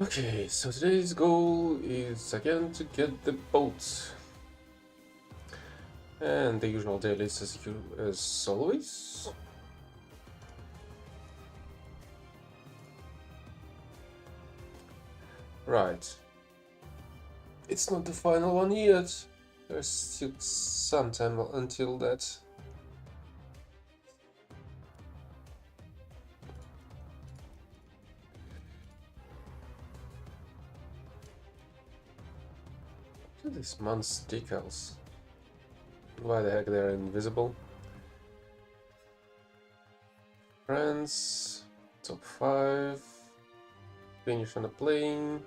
Okay, so today's goal is again to get the boat. And the usual dailies as always. Right. It's not the final one yet. There's still some time until that. Look at these month's decals. Why the heck they're invisible? France, top 5, finish on a plane,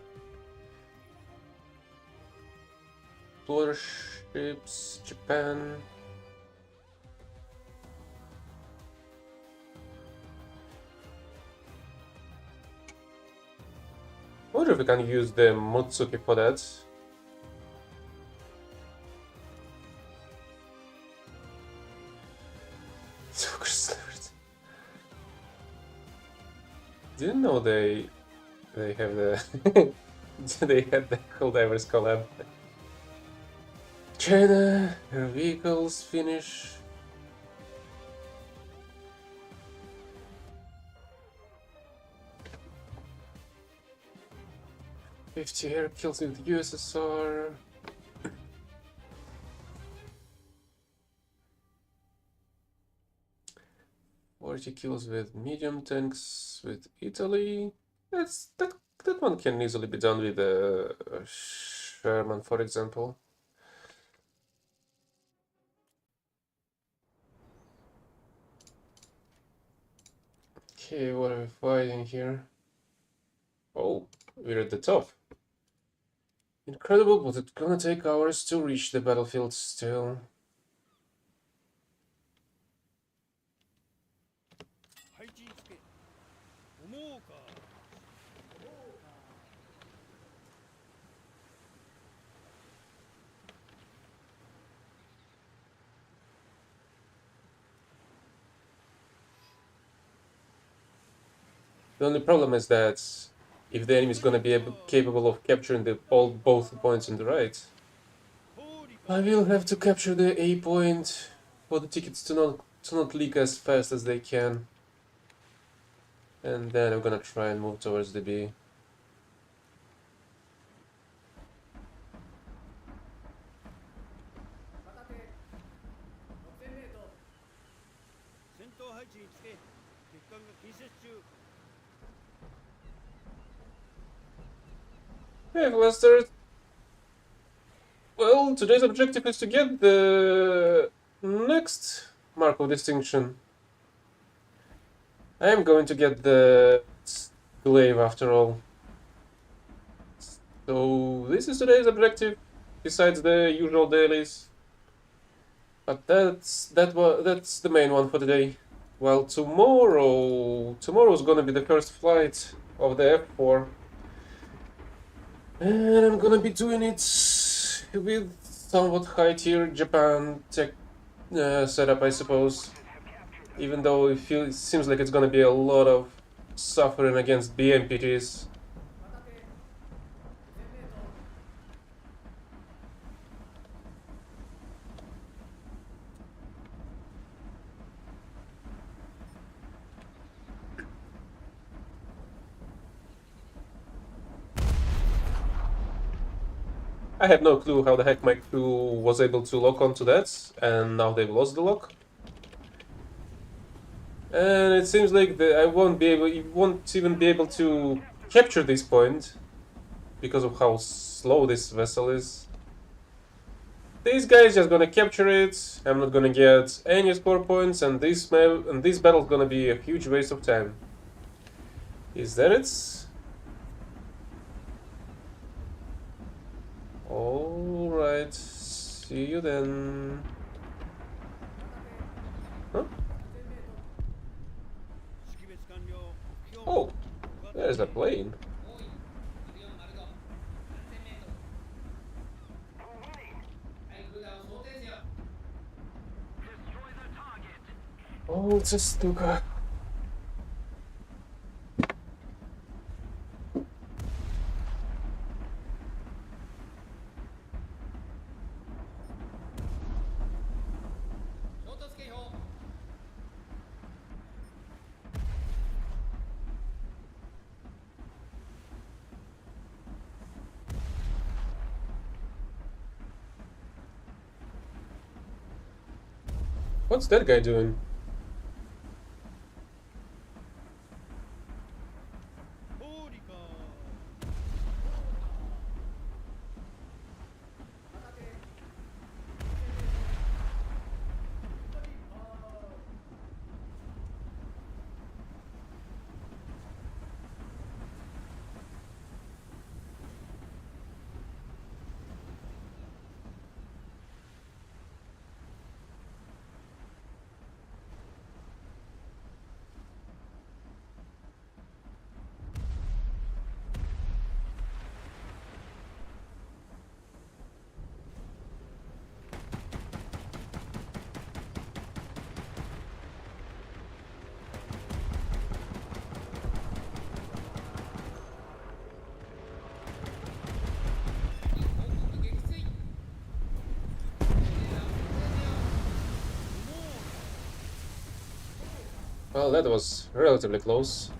ships, Japan. I wonder if we can use the Motsuki for that. Didn't know they have the they had the Cold Divers collab. China, her vehicles finish. $50 air kills with USSR. 40 kills with medium tanks with Italy. That one can easily be done with Sherman, for example. Okay, what are we fighting here? Oh, we're at the top. Incredible, but it's gonna take hours to reach the battlefield still. The only problem is that if the enemy is gonna be capable of capturing both points on the right, I will have to capture the A point for the tickets to not leak as fast as they can. And then I'm gonna try and move towards the B. Hey, Lester. Well, today's objective is to get the next mark of distinction. I am going to get the glaive after all. So this is today's objective, besides the usual dailies. But that's the main one for today. Well, tomorrow's gonna be the first flight of the F4. And I'm gonna be doing it with somewhat high tier Japan tech setup, I suppose. Even though it seems like it's gonna be a lot of suffering against BMPTs. I have no clue how the heck my crew was able to lock onto that, and now they've lost the lock. And it seems like I won't even be able to capture this point because of how slow this vessel is. These guys just gonna capture it. I'm not gonna get any score points, and this battle's gonna be a huge waste of time. Is that it? All right. See you then. Huh? Oh, there's a plane. Oh, it's a Stuka. What's that guy doing? Well, that was relatively close.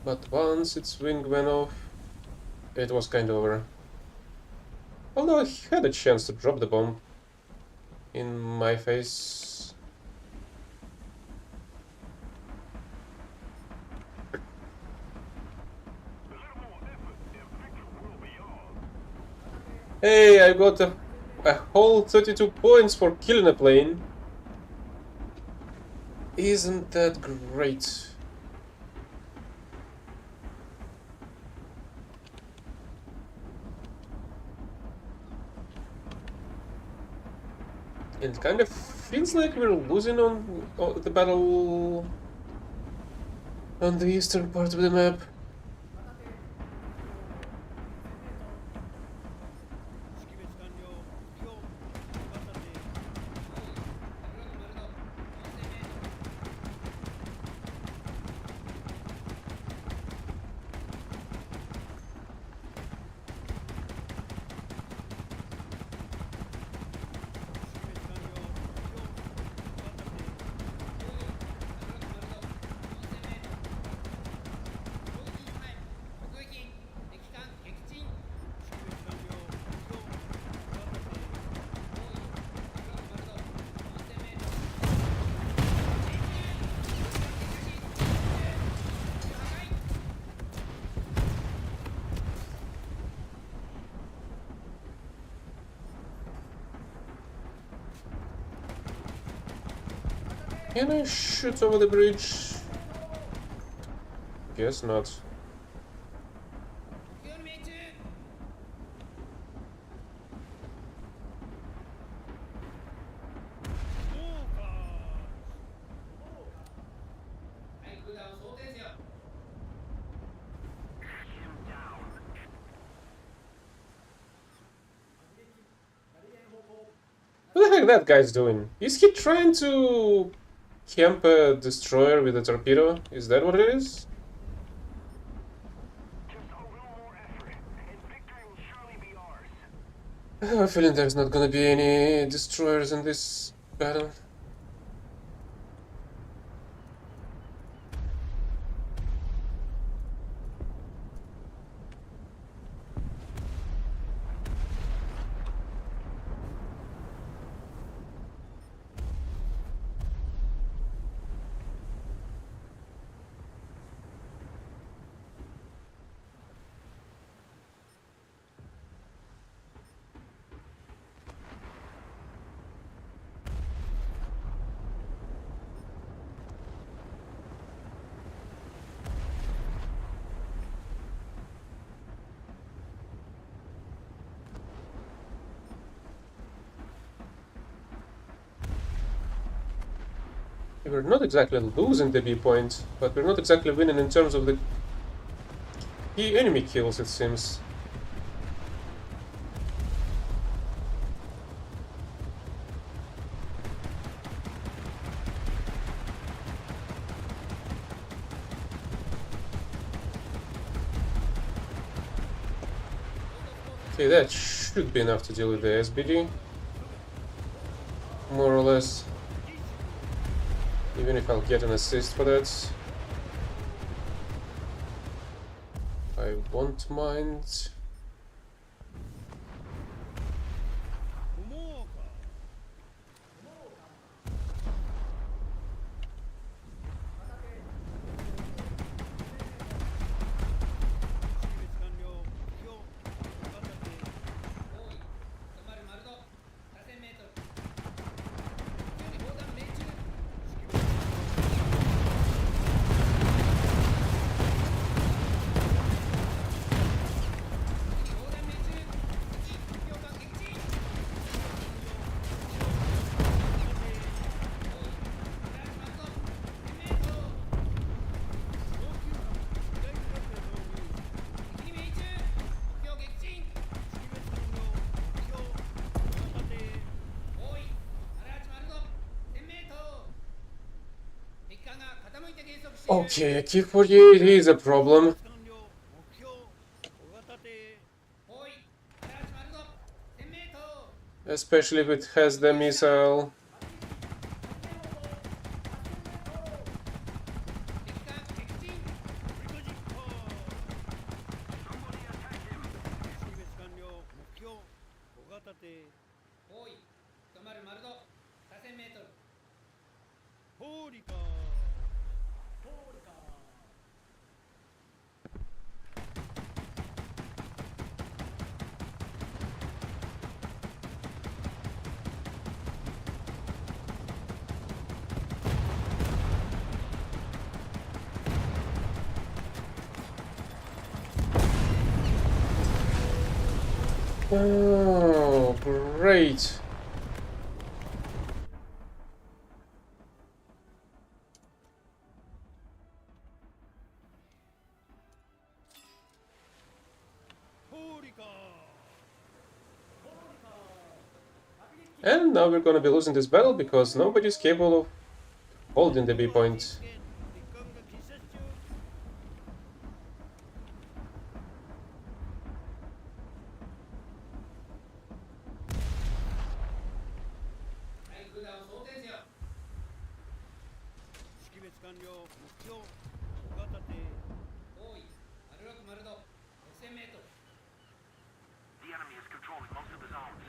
But once its wing went off, it was kind of over. Although I had a chance to drop the bomb in my face. Hey, I got a whole 32 points for killing a plane. Isn't that great? It kind of feels like we're losing on the battle on the eastern part of the map. Can I shoot over the bridge? Guess not. What the heck that guy's doing? Is he trying to camp a destroyer with a torpedo? Is that what it is? I have a feeling there's not gonna be any destroyers in this battle. We're not exactly losing the B point, but we're not exactly winning in terms of the key enemy kills, it seems. Okay, that should be enough to deal with the SBD. More or less. Even if I'll get an assist for that. I won't mind. Okay, Q48 is a problem. Especially if it has the missile. Oh, great. And now we're gonna be losing this battle because nobody's capable of holding the B point. The enemy is controlling most of the zones.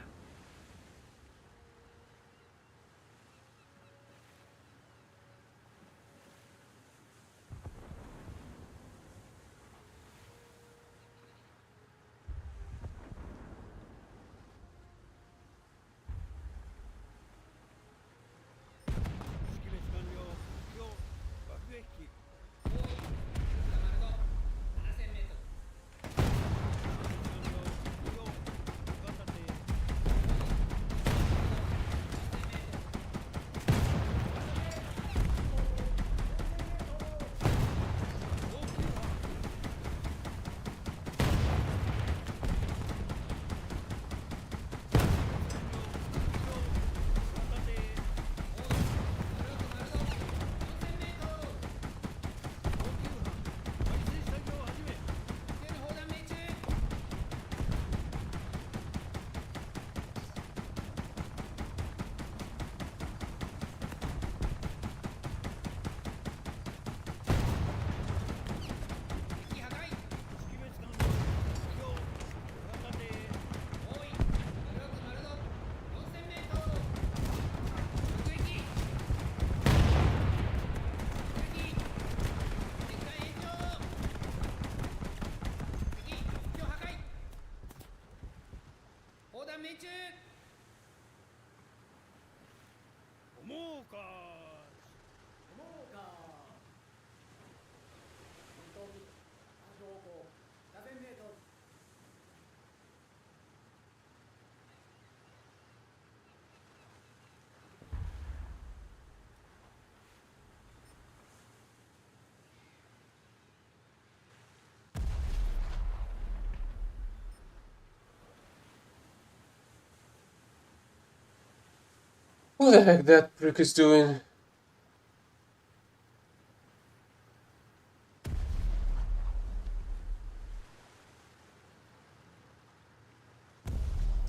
What the heck that prick is doing?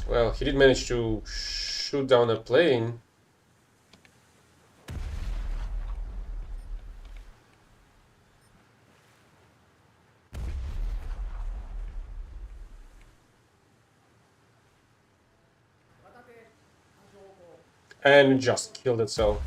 Well, he did manage to shoot down a plane. And just killed itself.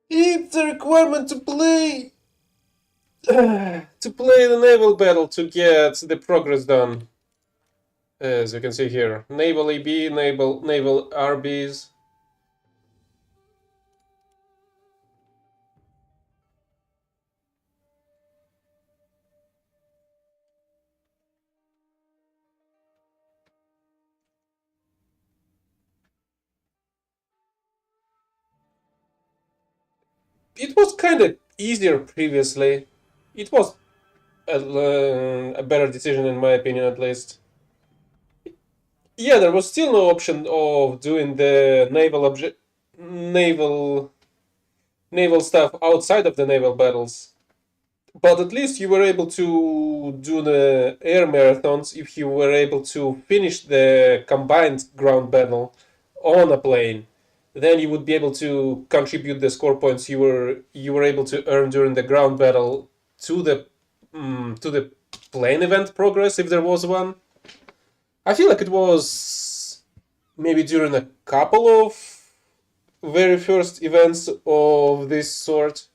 It's a requirement to play the naval battle to get the progress done. As you can see here, naval AB, naval RBs. It was kind of easier previously. It was a better decision in my opinion, at least. Yeah, there was still no option of doing the naval naval stuff outside of the naval battles. But at least you were able to do the air marathons if you were able to finish the combined ground battle on a plane. Then you would be able to contribute the score points you were able to earn during the ground battle to the plane event progress if there was one. I feel like it was maybe during a couple of very first events of this sort.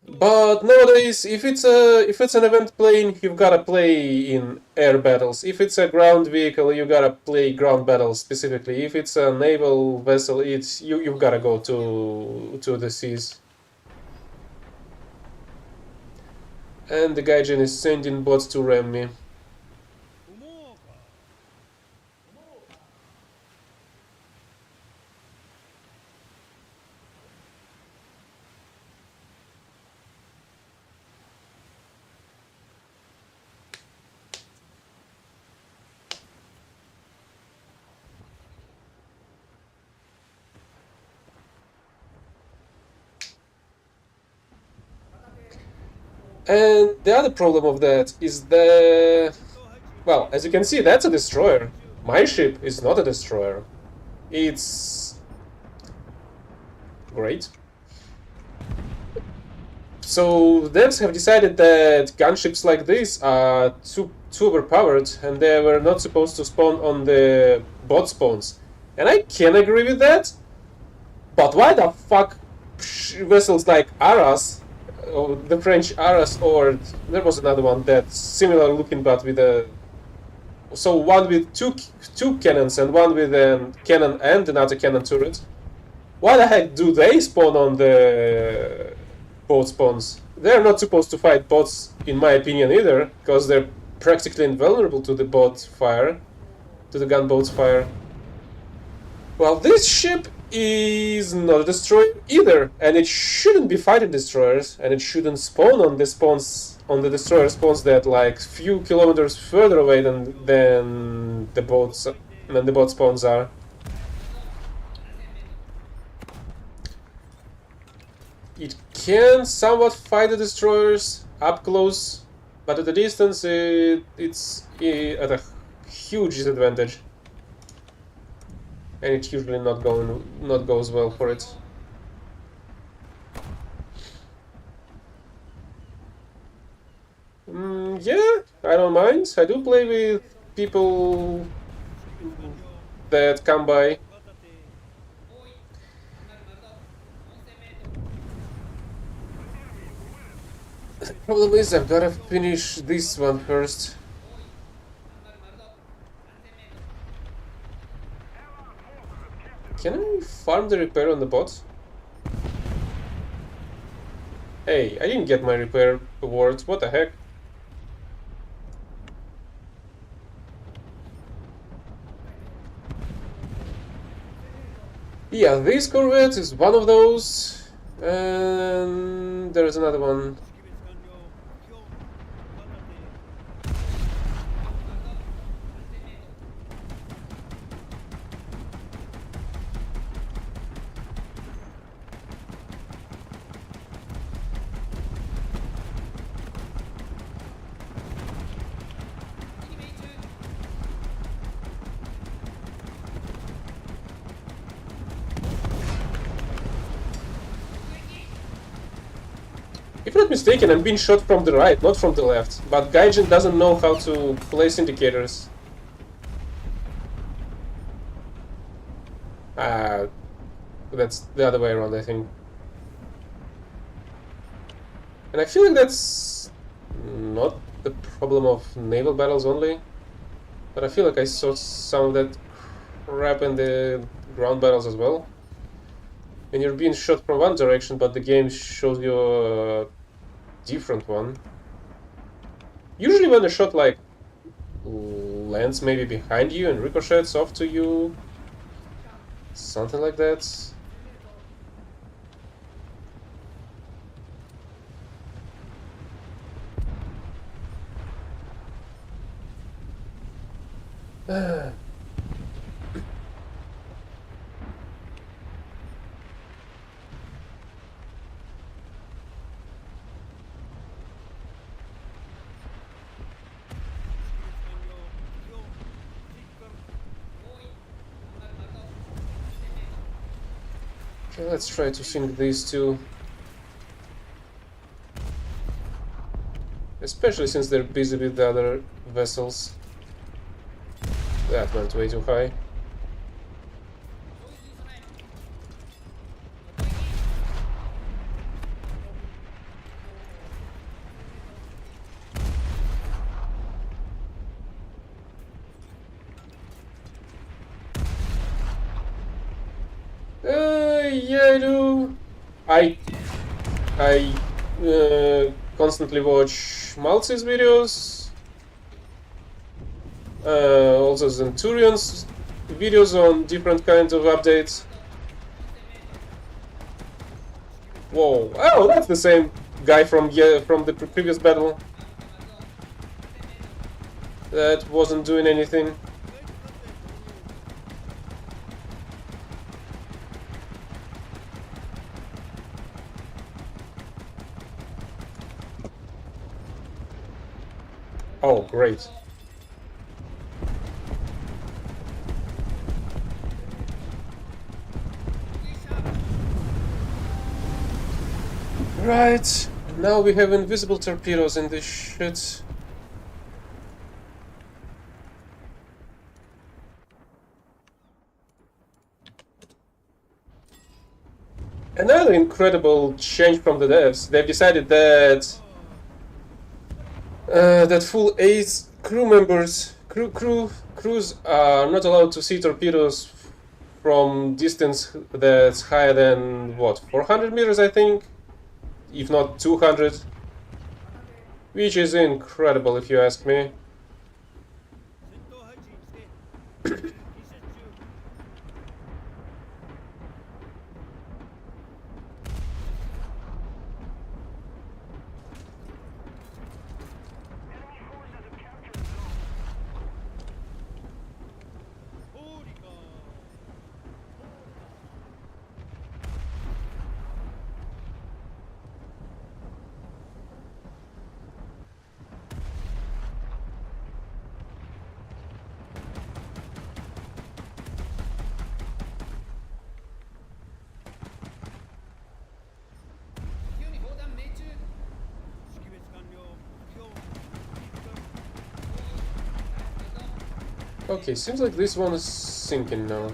But nowadays, if it's an event plane, you've gotta play in air battles. If it's a ground vehicle, you gotta play ground battles specifically. If it's a naval vessel, you've gotta go to the seas. And the Gaijin is sending bots to ram me. And the other problem of that is that, well, as you can see, that's a destroyer. My ship is not a destroyer. It's great. So devs have decided that gunships like this are too overpowered, and they were not supposed to spawn on the bot spawns. And I can agree with that. But why the fuck vessels like Aras, or the French Aras, or there was another one that's similar looking but with a, so one with two cannons and one with a cannon and another cannon turret. Why the heck do they spawn on the boat spawns? They're not supposed to fight bots, in my opinion, either, because they're practically invulnerable to the bot fire, to the gunboat's fire. Well, this ship is not a destroyer either, and it shouldn't be fighting destroyers, and it shouldn't spawn on the destroyer spawns that like few kilometers further away than the bot spawns are. It can somewhat fight the destroyers up close, but at a distance it's at a huge disadvantage. And it usually not goes well for it. Yeah, I don't mind. I do play with people that come by. The problem is I've gotta finish this one first. Can I farm the repair on the bot? Hey, I didn't get my repair award. What the heck? Yeah, this corvette is one of those. And there's another one. If I'm not mistaken, I'm being shot from the right, not from the left. But Gaijin doesn't know how to place indicators. That's the other way around, I think. And I feel like that's not the problem of naval battles only, but I feel like I saw some of that crap in the ground battles as well. And you're being shot from one direction, but the game shows you a different one. Usually when a shot like lands maybe behind you and ricochets off to you, something like that. Okay, let's try to sync these two. Especially since they're busy with the other vessels. That went way too high. Yeah, I do. I constantly watch Maltese videos. Also Centurion's videos on different kinds of updates. Whoa! Oh, that's the same guy from the previous battle. That wasn't doing anything. Oh, great. Right, now we have invisible torpedoes in this shit. Another incredible change from the devs. They've decided that that full 8 crews are not allowed to see torpedoes from distance that's higher than what, 400 meters, I think, if not 200, which is incredible if you ask me. Okay, seems like this one is sinking now.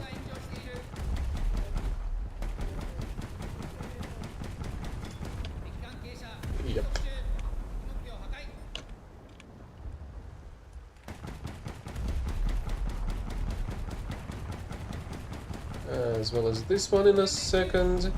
Yep. As well as this one in a second.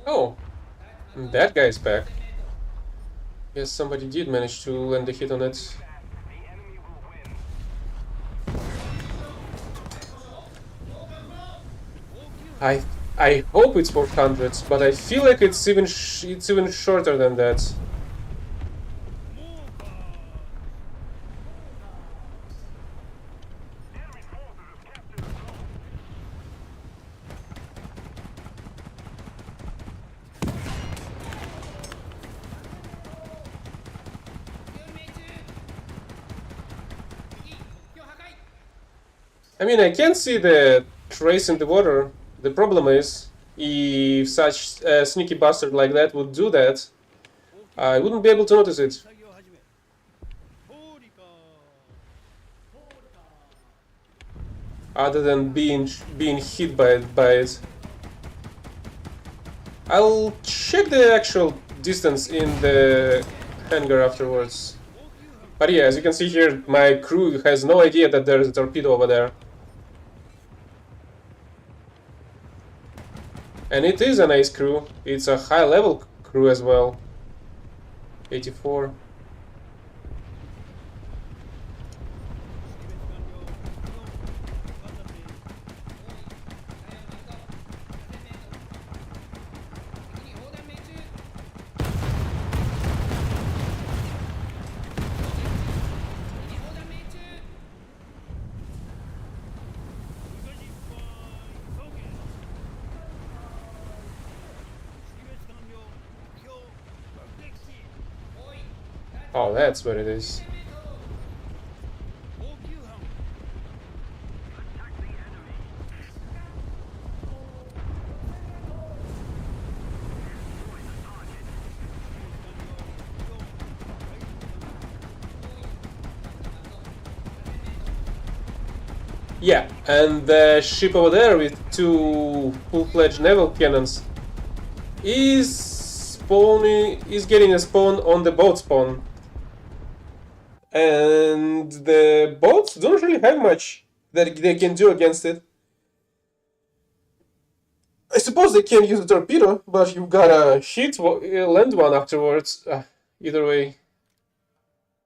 Oh, And that guy's back. Yes, somebody did manage to land a hit on it. I I hope it's 400, but I feel like it's even shorter than that. I mean, I can see the trace in the water. The problem is, if such a sneaky bastard like that would do that, I wouldn't be able to notice it. Other than being hit by it. I'll check the actual distance in the hangar afterwards. But yeah, as you can see here, my crew has no idea that there's a torpedo over there. And it is an ace crew. It's a high level crew as well. 84. Oh, that's what it is. Yeah, and the ship over there with two full-fledged naval cannons is getting a spawn on the boat spawn. And the boats don't really have much that they can do against it. I suppose they can use a torpedo, but you've gotta land one afterwards. Either way,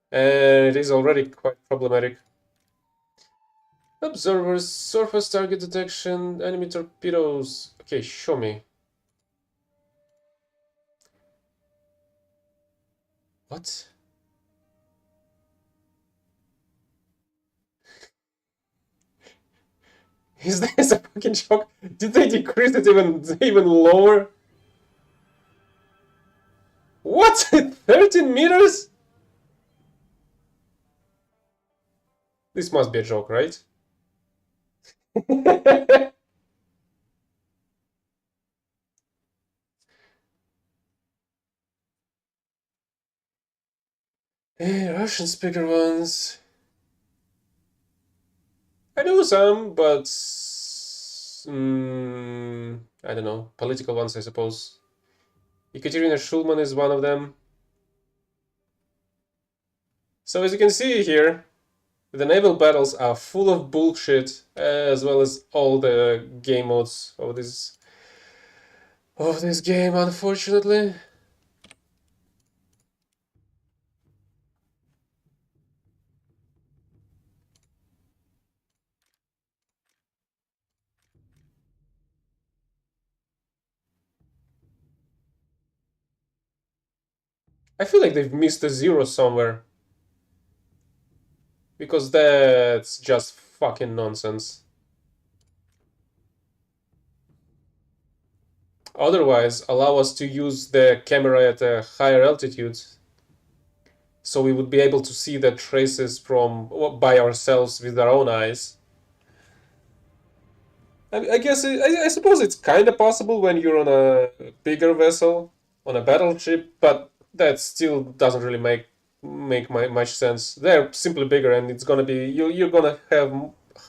and it is already quite problematic. Observers, surface target detection, enemy torpedoes. Okay, show me. What? Is this a fucking joke? Did they decrease it even lower? What? 13 meters? This must be a joke, right? Russian speaker ones. I know some, but I don't know. Political ones, I suppose. Ekaterina Schulman is one of them. So as you can see here, the naval battles are full of bullshit, as well as all the game modes of this game, unfortunately. I feel like they've missed a zero somewhere. Because that's just fucking nonsense. Otherwise, allow us to use the camera at a higher altitude, so we would be able to see the traces from by ourselves with our own eyes. I guess I suppose it's kind of possible when you're on a bigger vessel, on a battleship, but that still doesn't really make much sense. They're simply bigger, and it's gonna be you're gonna have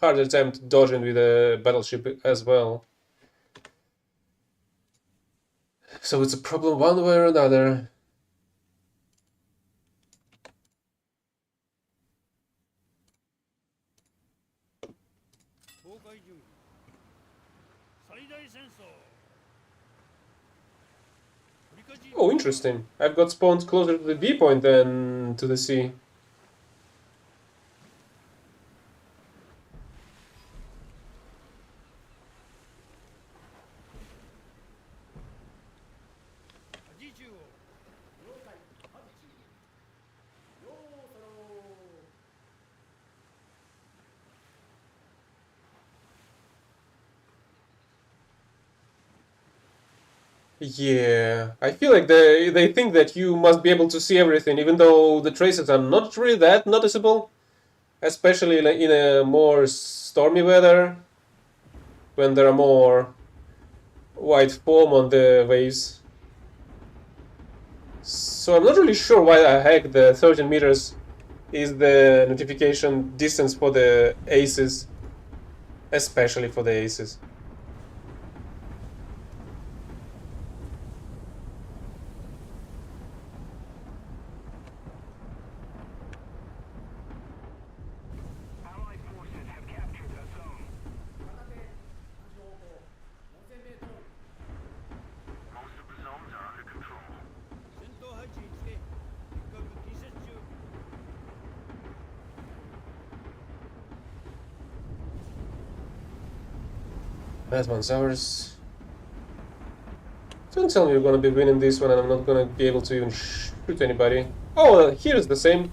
harder time dodging with a battleship as well. So it's a problem one way or another. Oh, interesting. I've got spawned closer to the B point than to the C. Yeah, I feel like they think that you must be able to see everything, even though the traces are not really that noticeable, especially in a more stormy weather, when there are more white foam on the waves. So I'm not really sure why the heck the 13 meters is the notification distance for the aces, especially for the aces. Allied forces have captured the zone. Most of the zones are under control. Batman's ours. Don't tell me you're gonna be winning this one and I'm not gonna be able to even shoot anybody. Oh, here's the same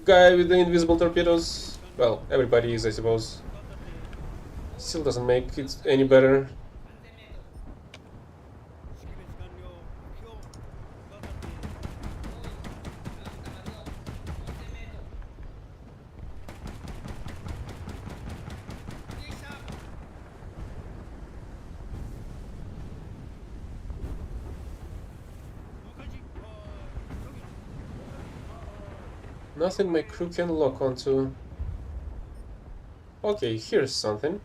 guy with the invisible torpedoes. Well, everybody is, I suppose. Still doesn't make it any better. Nothing my crew can lock onto. Okay, here's something.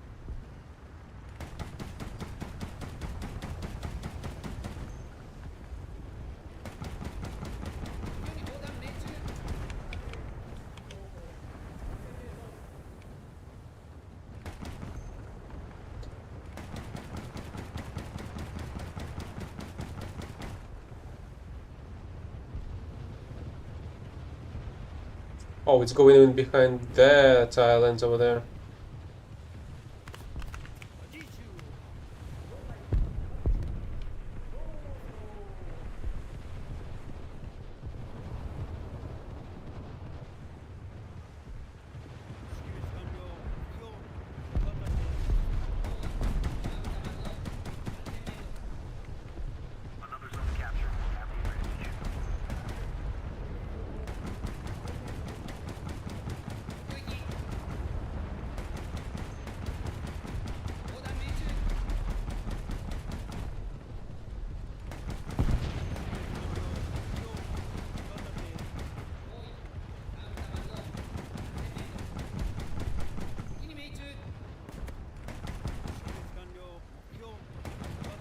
Oh, it's going in behind that island over there. Another zone captured. Have the advantage.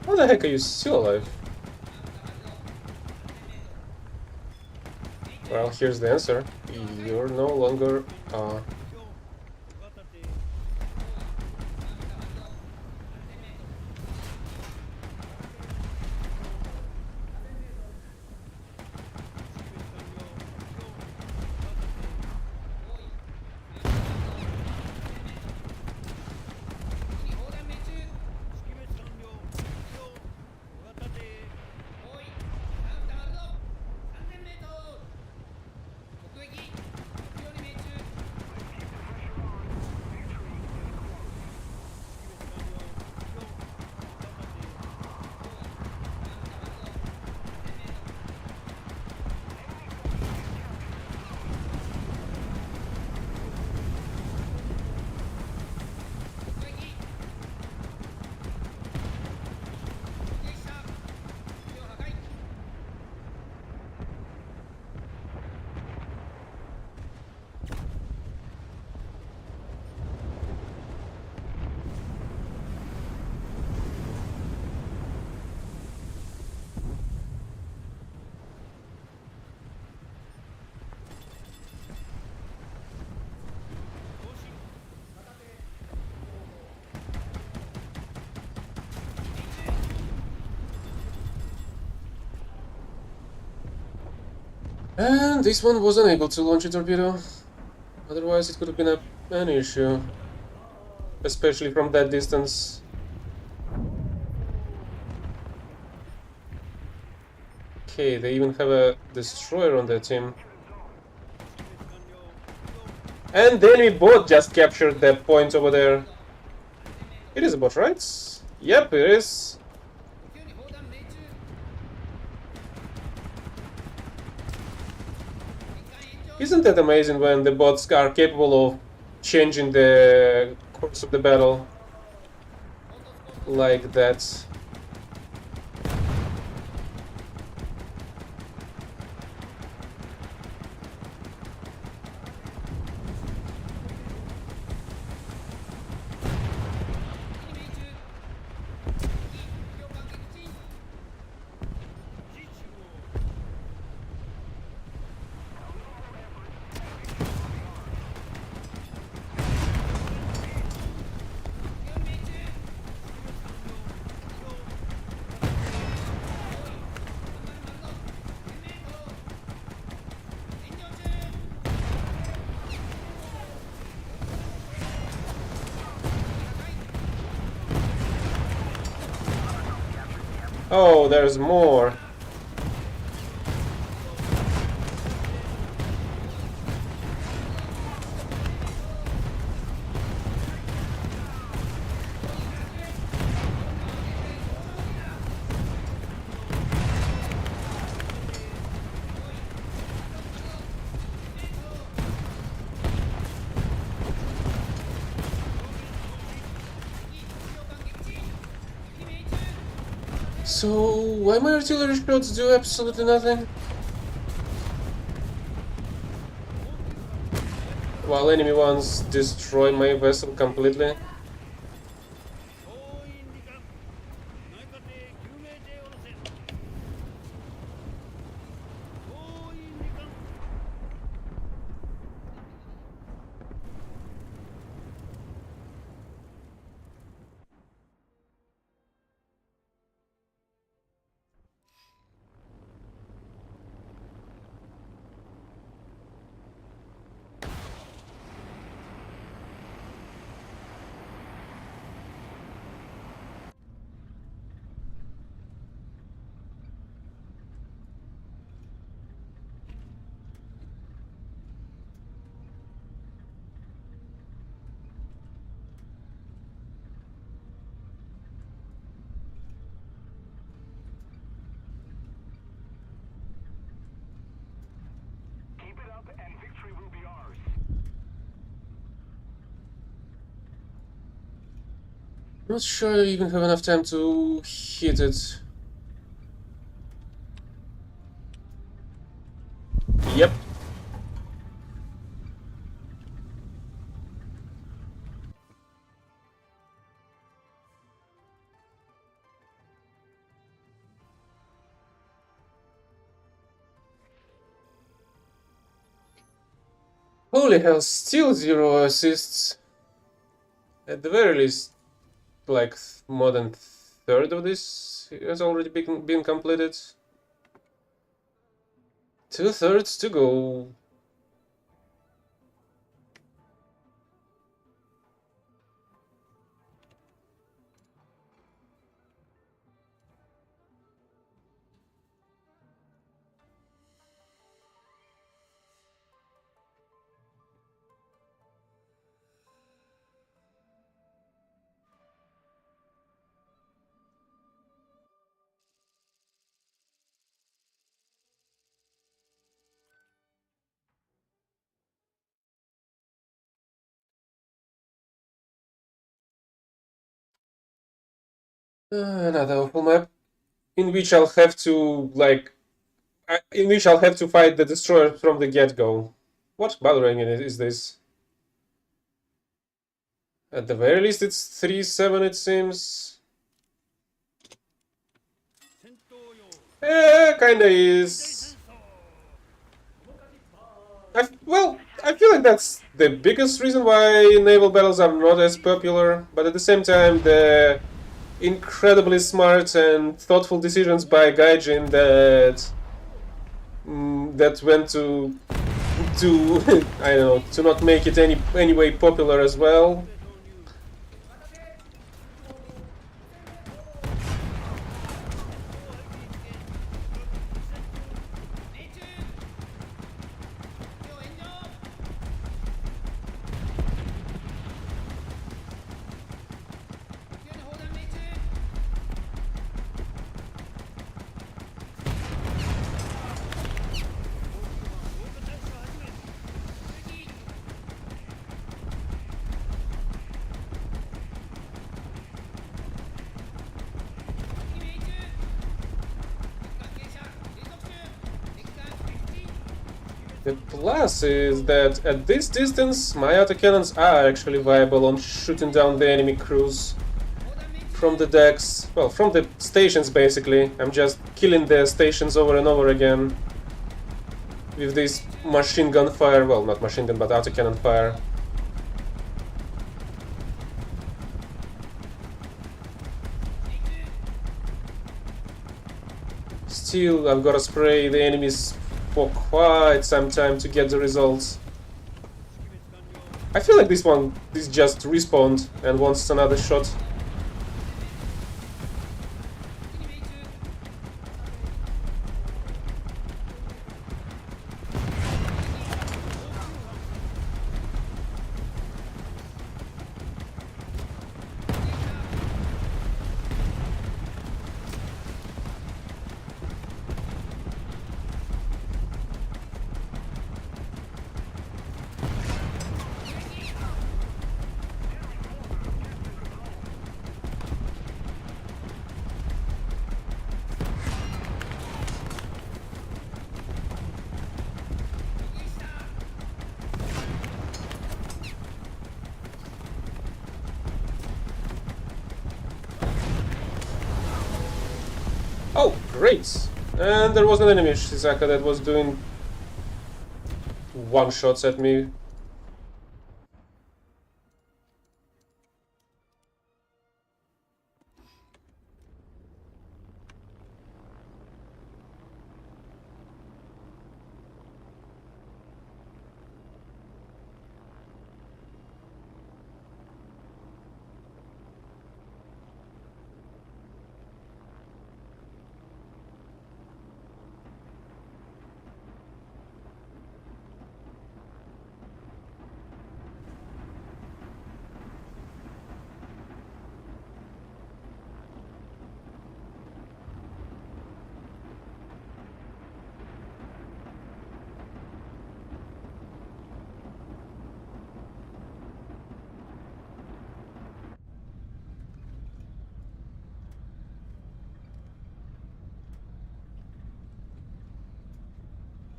How the heck are you still alive? Well, here's the answer. You're no longer... And this one was unable to launch a torpedo. Otherwise, it could have been an issue. Especially from that distance. Okay, they even have a destroyer on their team. And the enemy bot just captured that point over there. It is a bot, right? Yep, it is. Isn't that amazing when the bots are capable of changing the course of the battle like that? Oh, there's more. So, why my artillery shots do absolutely nothing? While enemy ones destroy my vessel completely. Keep it up and victory will be ours. Not sure I even have enough time to hit it. Yep. Holy hell, still 0 assists. At the very least, like more than third of this has already been completed. 2/3 to go. Another awful map in which I'll have to in which I'll have to fight the destroyer from the get-go. What battering is this? At the very least, it's 3-7, it seems. Kinda is. I feel like that's the biggest reason why naval battles are not as popular, but at the same time, the incredibly smart and thoughtful decisions by Gaijin that that went to I don't know, to not make it any way popular as well. The plus is that at this distance, my autocannons are actually viable on shooting down the enemy crews from the decks, well, from the stations basically. I'm just killing the stations over and over again with this machine gun fire, well, not machine gun, but autocannon fire. Still, I've gotta spray the enemies for quite some time to get the results. I feel like this one is just respawned and wants another shot. Oh, great! And there was an enemy Shizaka that was doing one-shots at me.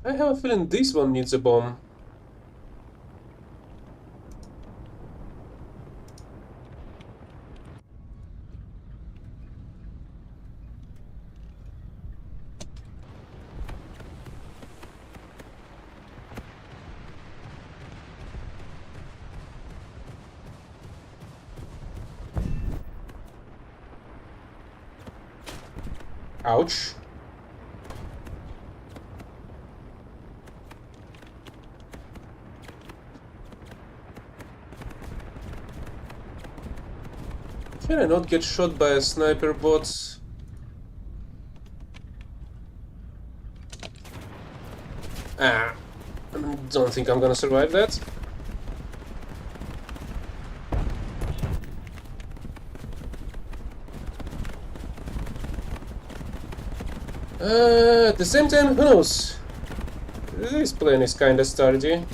I have a feeling this one needs a bomb. Ouch. Can I not get shot by a sniper bot? Ah, I don't think I'm gonna survive that. At the same time, who knows? This plane is kinda sturdy.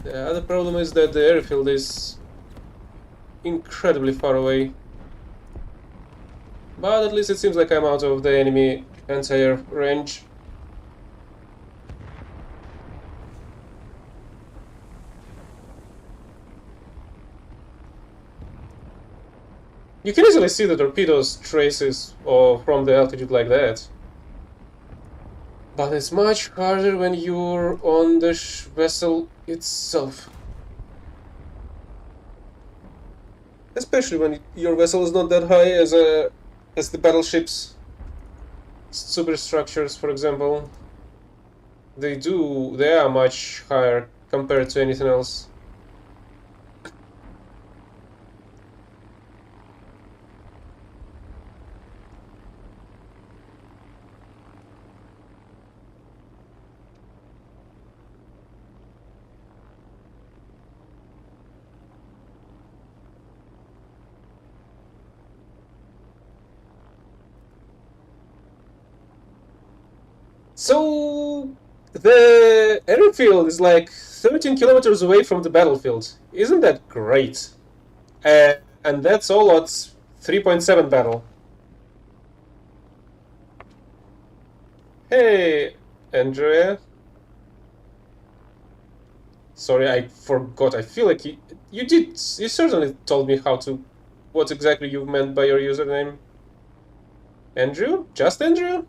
The other problem is that the airfield is incredibly far away. But at least it seems like I'm out of the enemy anti-air range. You can easily see the torpedoes traces from the altitude like that. But it's much harder when you're on the vessel itself. especially when your vessel is not that high as the battleships superstructures, for example. They are much higher compared to anything else. So the airfield is like 13 kilometers away from the battlefield. Isn't that great? And that's all at 3.7 battle. Hey, Andrea. Sorry, I forgot. I feel like you certainly told me what exactly you meant by your username. Andrew? Just Andrew?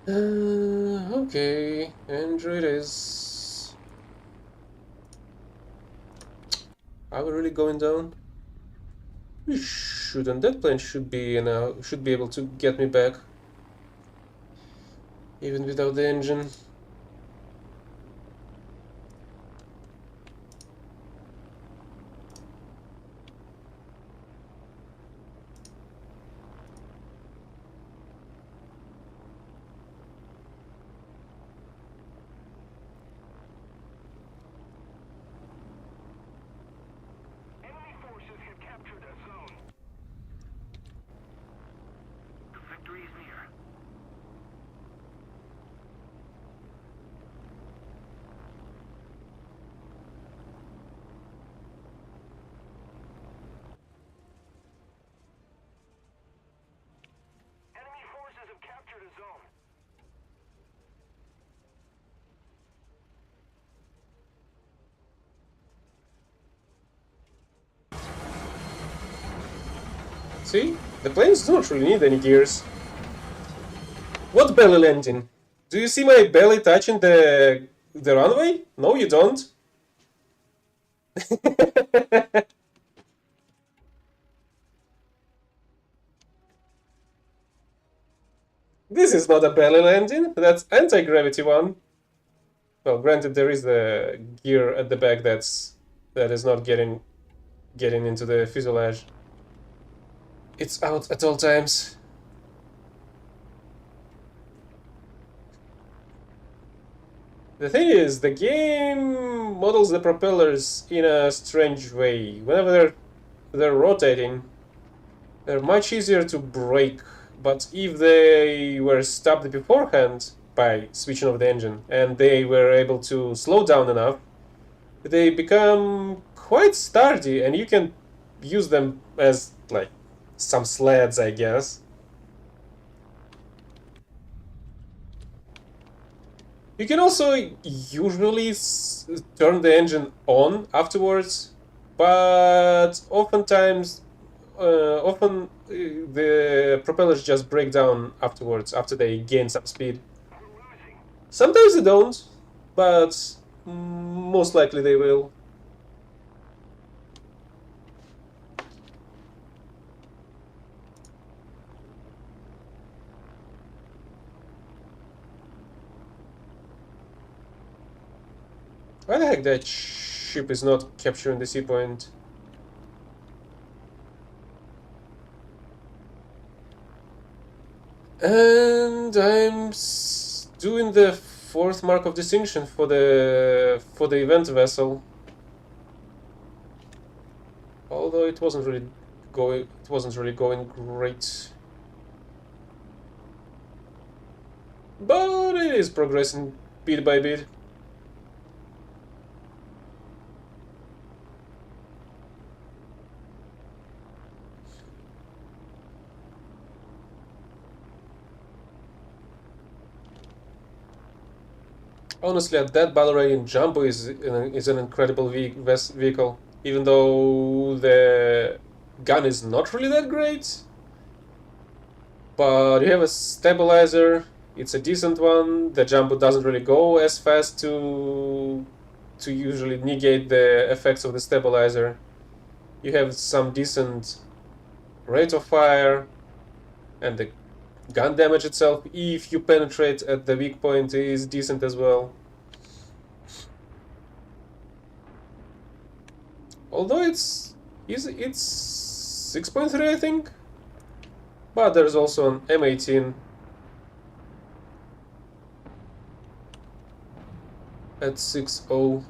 Okay, Andrew it is. Are we really going down? We shouldn't. That plane should be able to get me back, even without the engine. Enemy forces have captured a zone. The victory is near. Enemy forces have captured a zone. See? The planes don't really need any gears. What belly landing? Do you see my belly touching the runway? No, you don't. This is not a belly landing. That's anti-gravity one. Well, granted, there is the gear at the back that is not getting into the fuselage. It's out at all times. The thing is, the game models the propellers in a strange way. Whenever they're rotating, they're much easier to break. But if they were stopped beforehand by switching off the engine and they were able to slow down enough, they become quite sturdy, and you can use them as like some sleds, I guess. You can also usually turn the engine on afterwards, but often the propellers just break down afterwards after they gain some speed. Sometimes they don't, but most likely they will. Why the heck that ship is not capturing the sea point? And I'm doing the 4th mark of distinction for the event vessel. Although it wasn't really going great. But it is progressing bit by bit. Honestly, that Ballerine Jumbo is an incredible vehicle, even though the gun is not really that great. But you have a stabilizer. It's a decent one. The jump doesn't really go as fast to usually negate the effects of the stabilizer. You have some decent rate of fire, and the gun damage itself, if you penetrate at the weak point, is decent as well. Although it's 6.3, I think. But there's also an M18 at 6.0.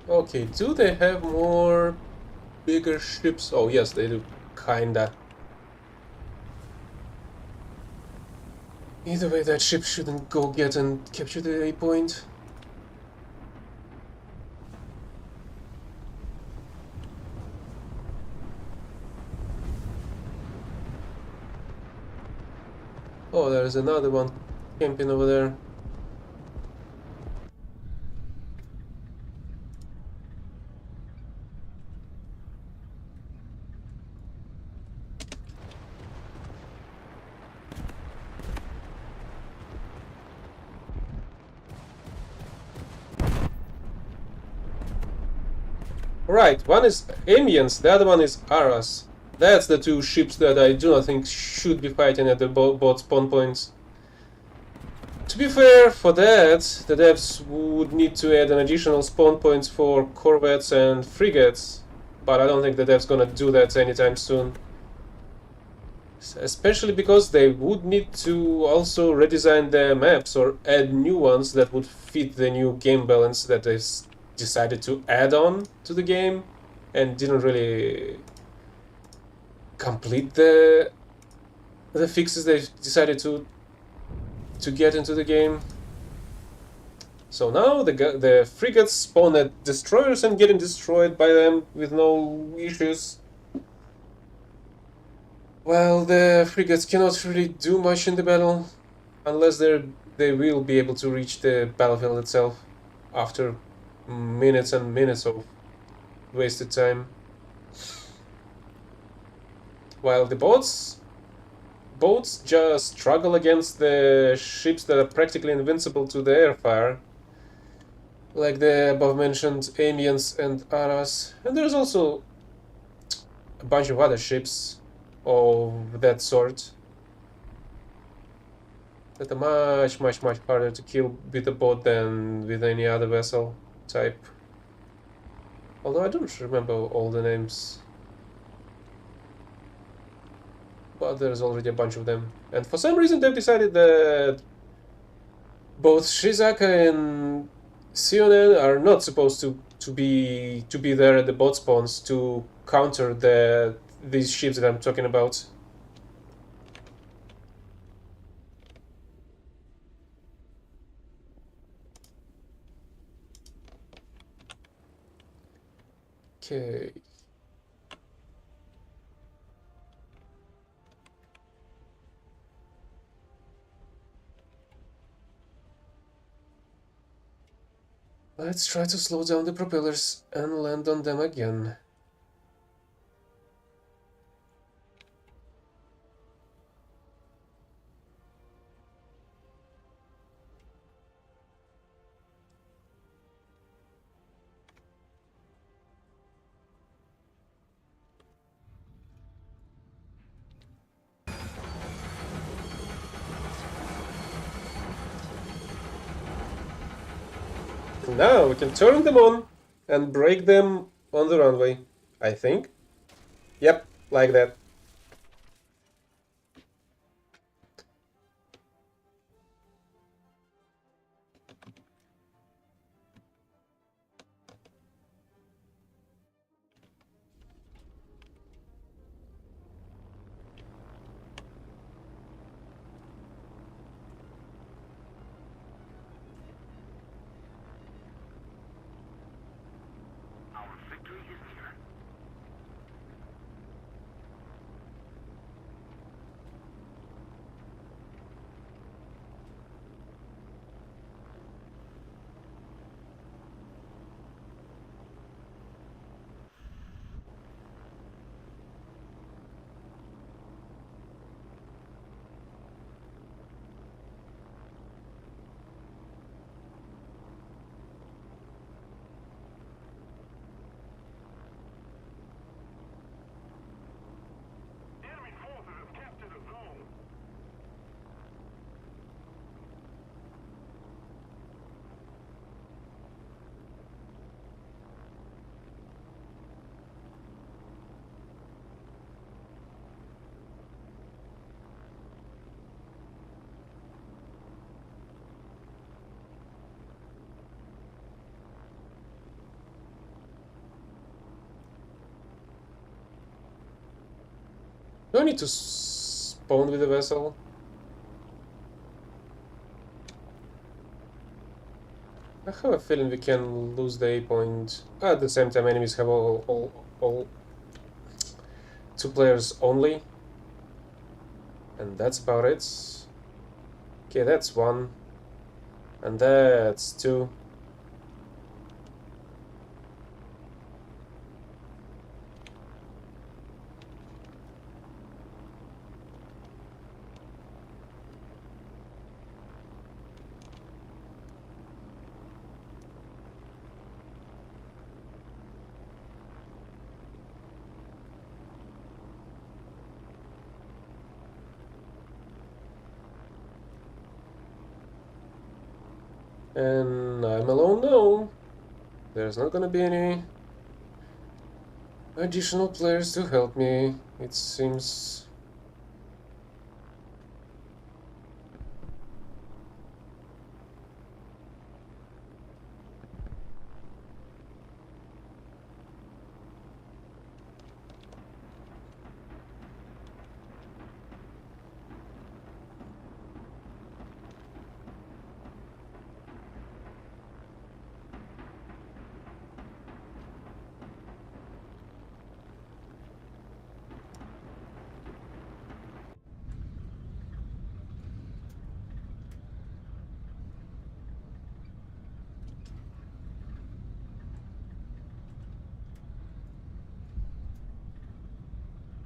Okay, do they have more bigger ships? Oh yes, they do, kinda. Either way, that ship shouldn't go get and capture the A point. Oh, there's another one camping over there. Right, one is Amiens, the other one is Aras. That's the two ships that I do not think should be fighting at the both spawn points. To be fair, for that, the devs would need to add an additional spawn points for corvettes and frigates, but I don't think the devs gonna do that anytime soon. Especially because they would need to also redesign the maps or add new ones that would fit the new game balance that they've decided to add on to the game and didn't really complete the fixes they decided to get into the game. So now the frigates spawn at destroyers and getting destroyed by them with no issues. Well, the frigates cannot really do much in the battle unless they will be able to reach the battlefield itself after minutes and minutes of wasted time. While the boats just struggle against the ships that are practically invincible to the airfire, like the above-mentioned Amiens and Aras. And there's also a bunch of other ships of that sort that are much harder to kill with a boat than with any other vessel type. Although I don't remember all the names. But there's already a bunch of them. And for some reason they've decided that both Shizaka and Sionen are not supposed to be there at the boat spawns to counter these ships that I'm talking about. Okay. Let's try to slow down the propellers and land on them again. Now we can turn them on and break them on the runway, I think. Yep, like that. Do I need to spawn with the vessel? I have a feeling we can lose the A point. At the same time, enemies have all two players only. And that's about it. Okay, that's one. And that's two. And I'm alone now. There's not gonna be any additional players to help me, it seems.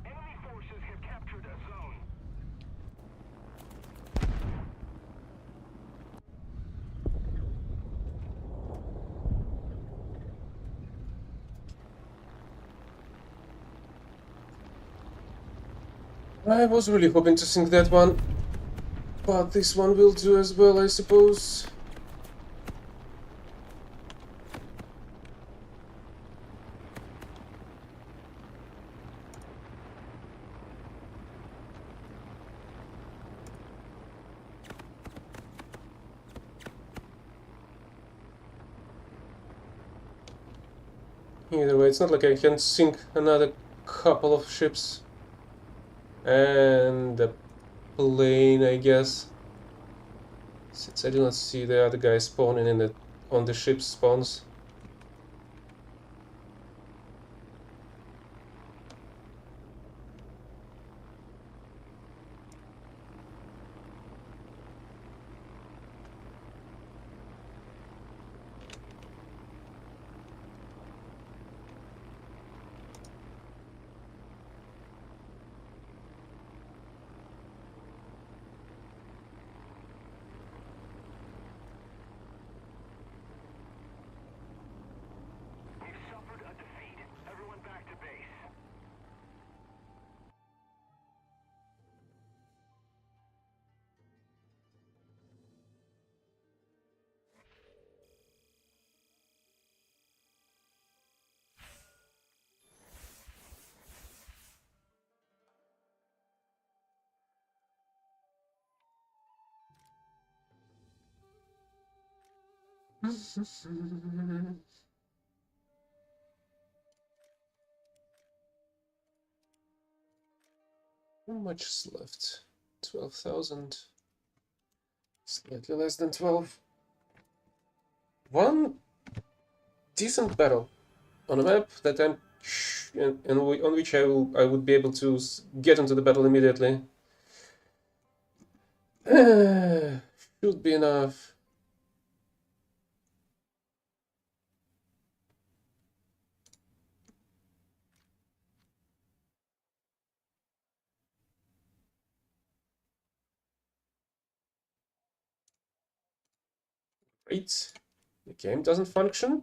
Enemy forces have captured a zone. I was really hoping to sink that one, but this one will do as well, I suppose. Either way, it's not like I can sink another couple of ships. And a plane, I guess. Since I do not see the other guy spawning in the on the ship spawns. We've suffered a defeat. Everyone back to base. How much is left? 12,000. Slightly less than 12. One decent battle on a map that I'm on which I would be able to get into the battle immediately. Should be enough. Great. The game doesn't function.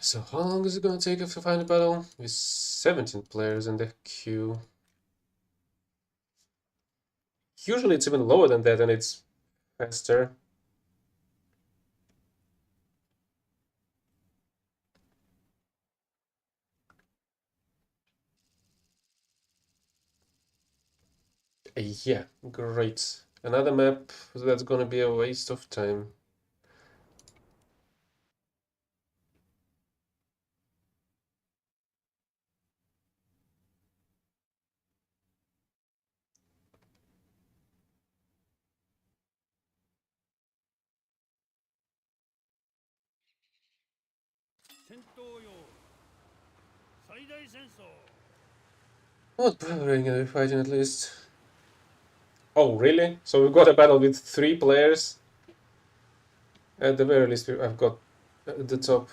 So how long is it gonna take to find a battle? With 17 players in the queue. Usually it's even lower than that and it's faster. Yeah, great. Another map that's gonna be a waste of time. What brawling are we fighting at least? Oh, really? So we've got a battle with 3 players? At the very least, I've got at the top.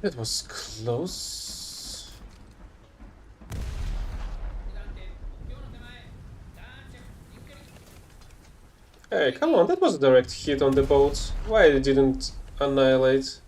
That was close. Hey, come on, that was a direct hit on the boat. Why it didn't annihilate?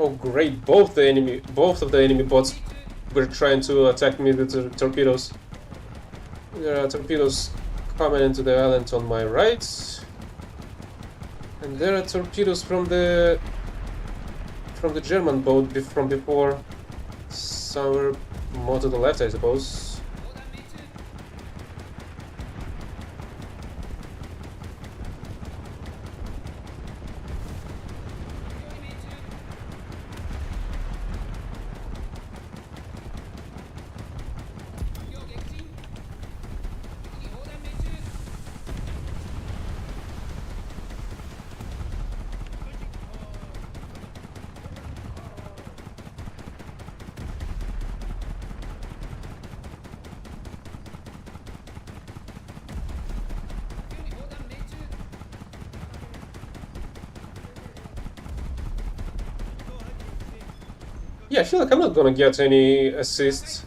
Oh great, both of the enemy bots were trying to attack me with torpedoes. There are torpedoes coming into the island on my right. And there are torpedoes from the German boat from before. Somewhere more to the left, I suppose. Yeah, I feel like I'm not gonna get any assists.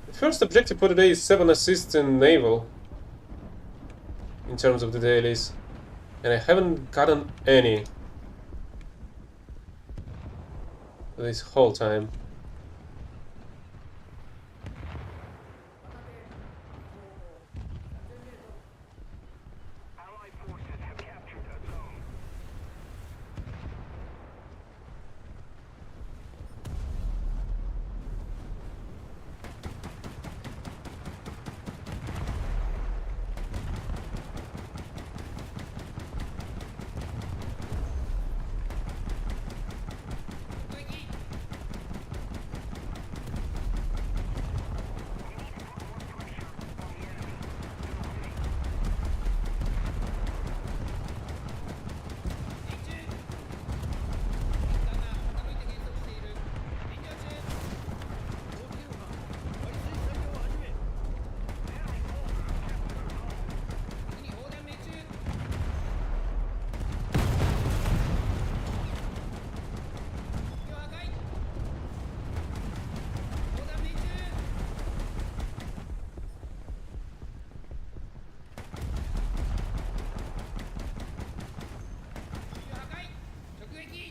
The first objective for today is 7 assists in naval. In terms of the dailies. And I haven't gotten any. This whole time. Allied forces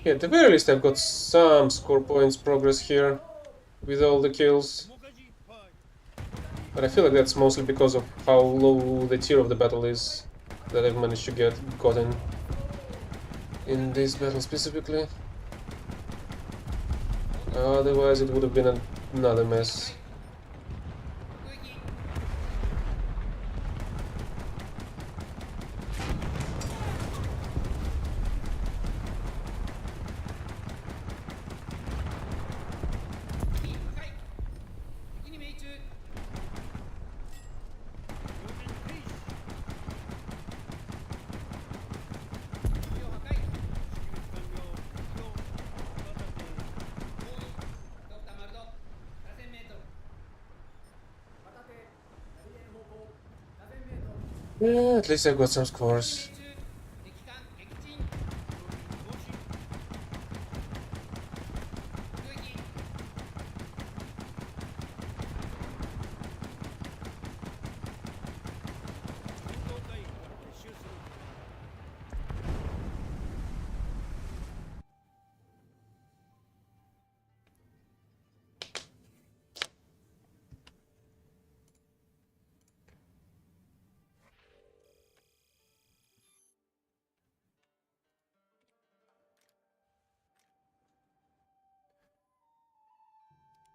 Yeah, at the very least I've got some score points progress here with all the kills. But I feel like that's mostly because of how low the tier of the battle is that I've managed to gotten in this battle specifically. Otherwise it would have been another mess. Yeah, at least I've got some scores.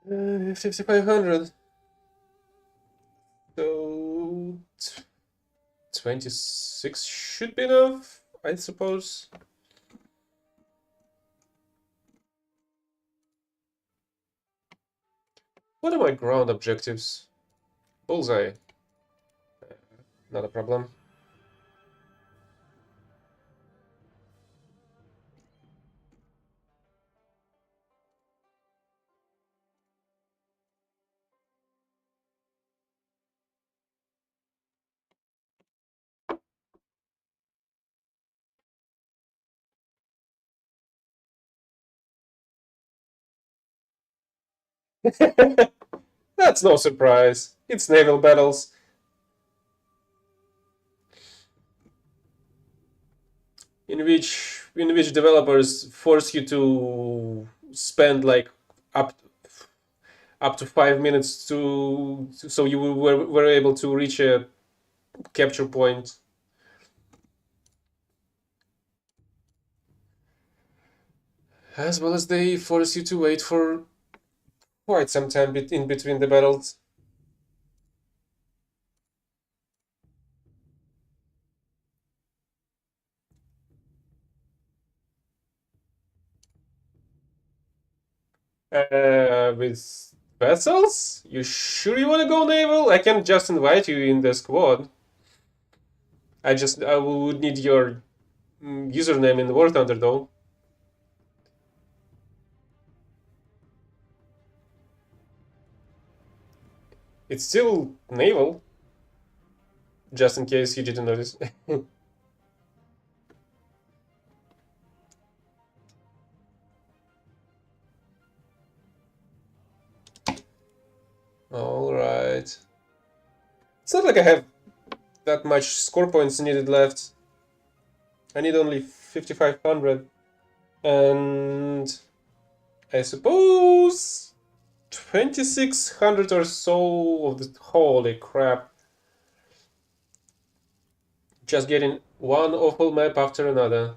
Uh, 5500. So 26 should be enough, I suppose. What are my ground objectives? Bullseye. Not a problem. That's no surprise. It's naval battles. In which developers force you to spend like up up to 5 minutes so you were able to reach a capture point, as well as they force you to wait for quite some time in between the battles. With vessels? You sure you want to go naval? I can just invite you in the squad. I would need your username in War Thunder though. It's still naval, just in case you didn't notice. Alright. It's not like I have that much score points needed left. I need only 5500. And I suppose 2600 or so of the. Holy crap. Just getting one awful map after another.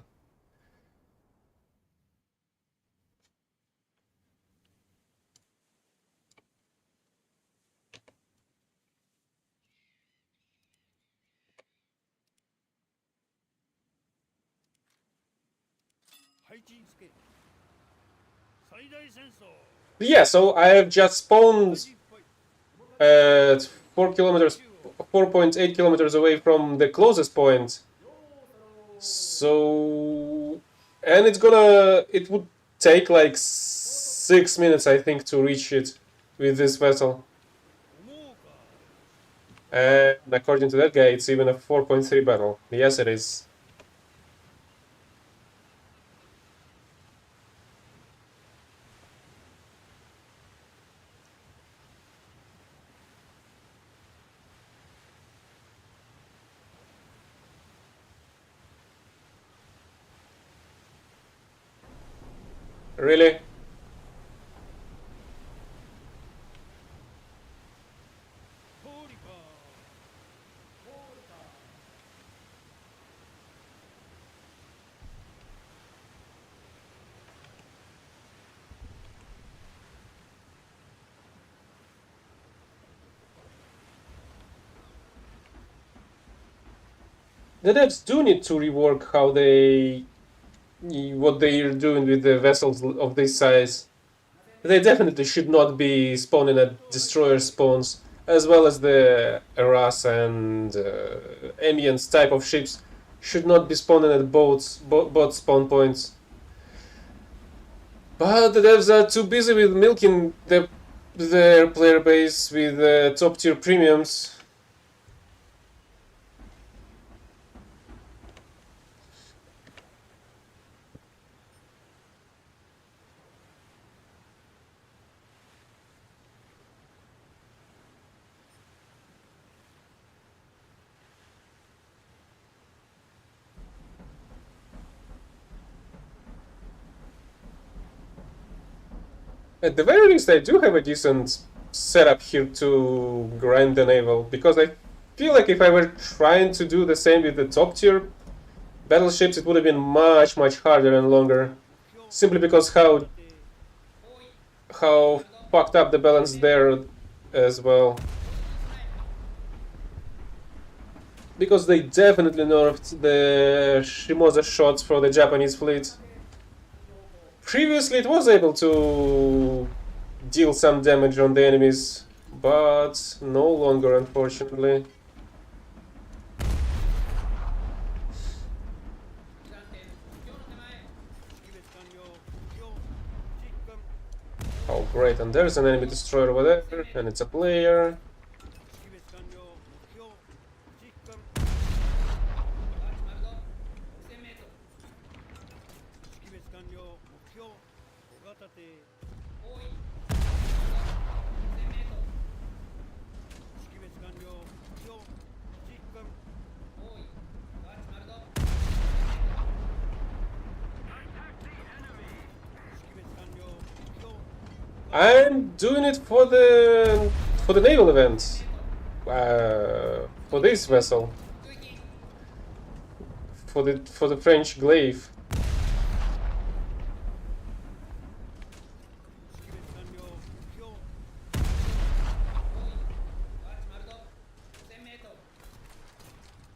Yeah, so I have just spawned at 4 kilometers, 4.8 kilometers away from the closest point. So, and it would take like 6 minutes, I think, to reach it with this vessel. And according to that guy, it's even a 4.3 battle. Yes, it is. Really? The devs do need to rework how what they are doing with the vessels of this size. They definitely should not be spawning at destroyer spawns, as well as the Eras and Emiens type of ships should not be spawning at both spawn points. But the devs are too busy with milking their player base with top tier premiums. At the very least, I do have a decent setup here to grind the naval, because I feel like if I were trying to do the same with the top tier battleships, it would have been much harder and longer, simply because how fucked up the balance there as well. Because they definitely nerfed the Shimoza shots for the Japanese fleet. Previously it was able to deal some damage on the enemies, but no longer, unfortunately. Oh great, and there's an enemy destroyer over there, and it's a player. I'm doing it for the naval event, for this vessel, for the French glaive.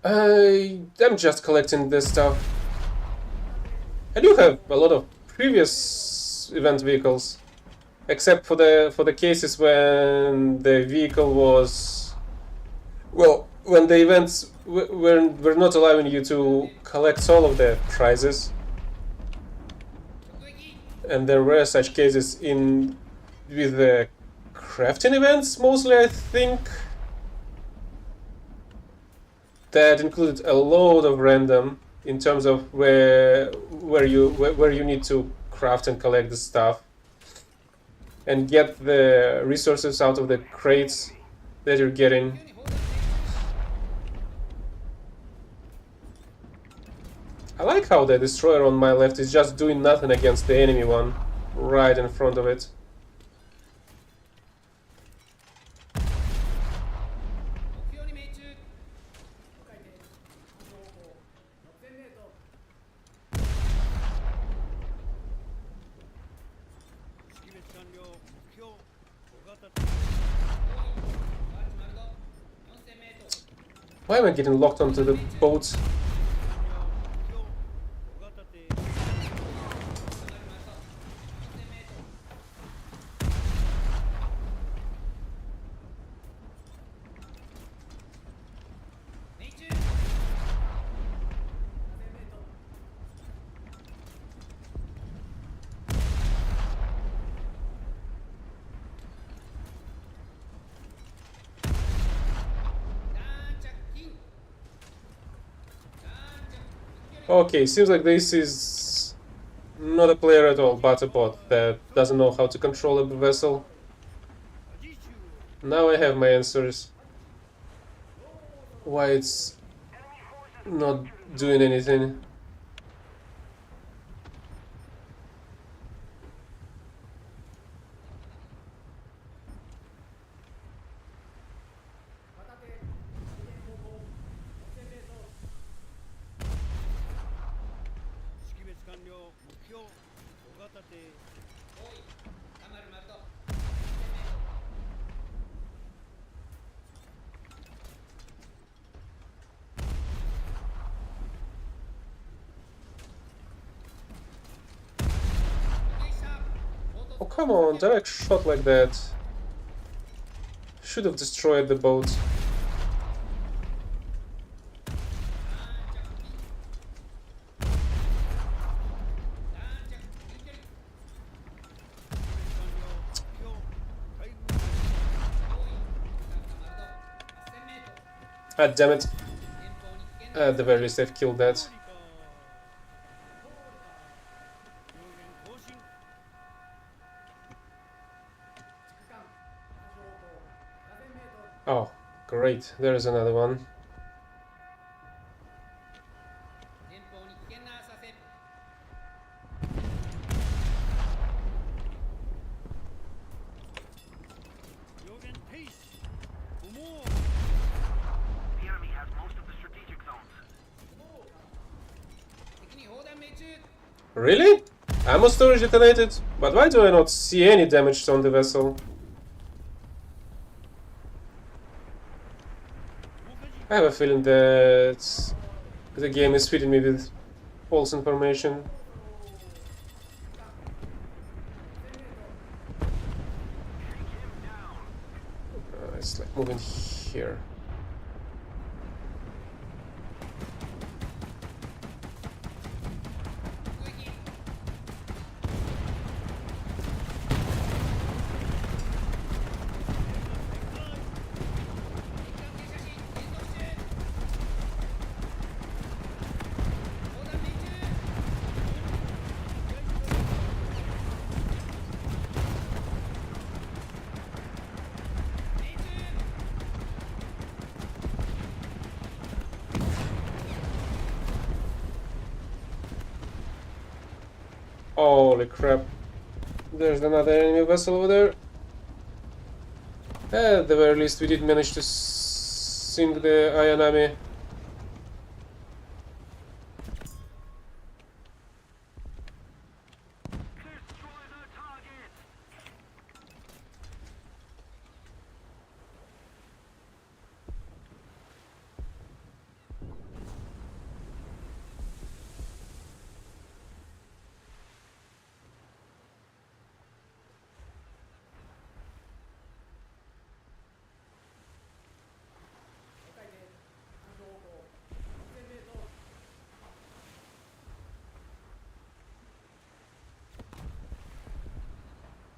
I'm just collecting this stuff. I do have a lot of previous event vehicles, except for the cases when the vehicle was, well, when the events were not allowing you to collect all of the prizes, and there were such cases with the crafting events mostly, I think, that included a load of random in terms of where you need to craft and collect the stuff and get the resources out of the crates that you're getting. I like how the destroyer on my left is just doing nothing against the enemy one right in front of it. Why am I getting locked onto the boats? Okay, seems like this is not a player at all, but a bot that doesn't know how to control a vessel. Now I have my answers. Why it's not doing anything. Oh, come on, direct shot like that. Should have destroyed the boat. Ah, damn it. At the very least, I've killed that. Oh, great. There's another one. The enemy has most of the strategic zones. Really? Ammo storage detonated? But why do I not see any damage on the vessel? I have a feeling that the game is feeding me with false information. It's like moving here. Holy crap. There's another enemy vessel over there. At the very least, we did manage to sink the Ayanami. Destroy the target!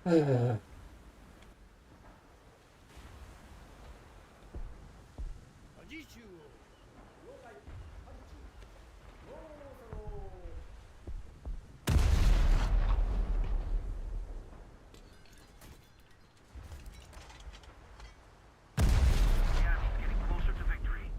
The enemy's getting closer to victory.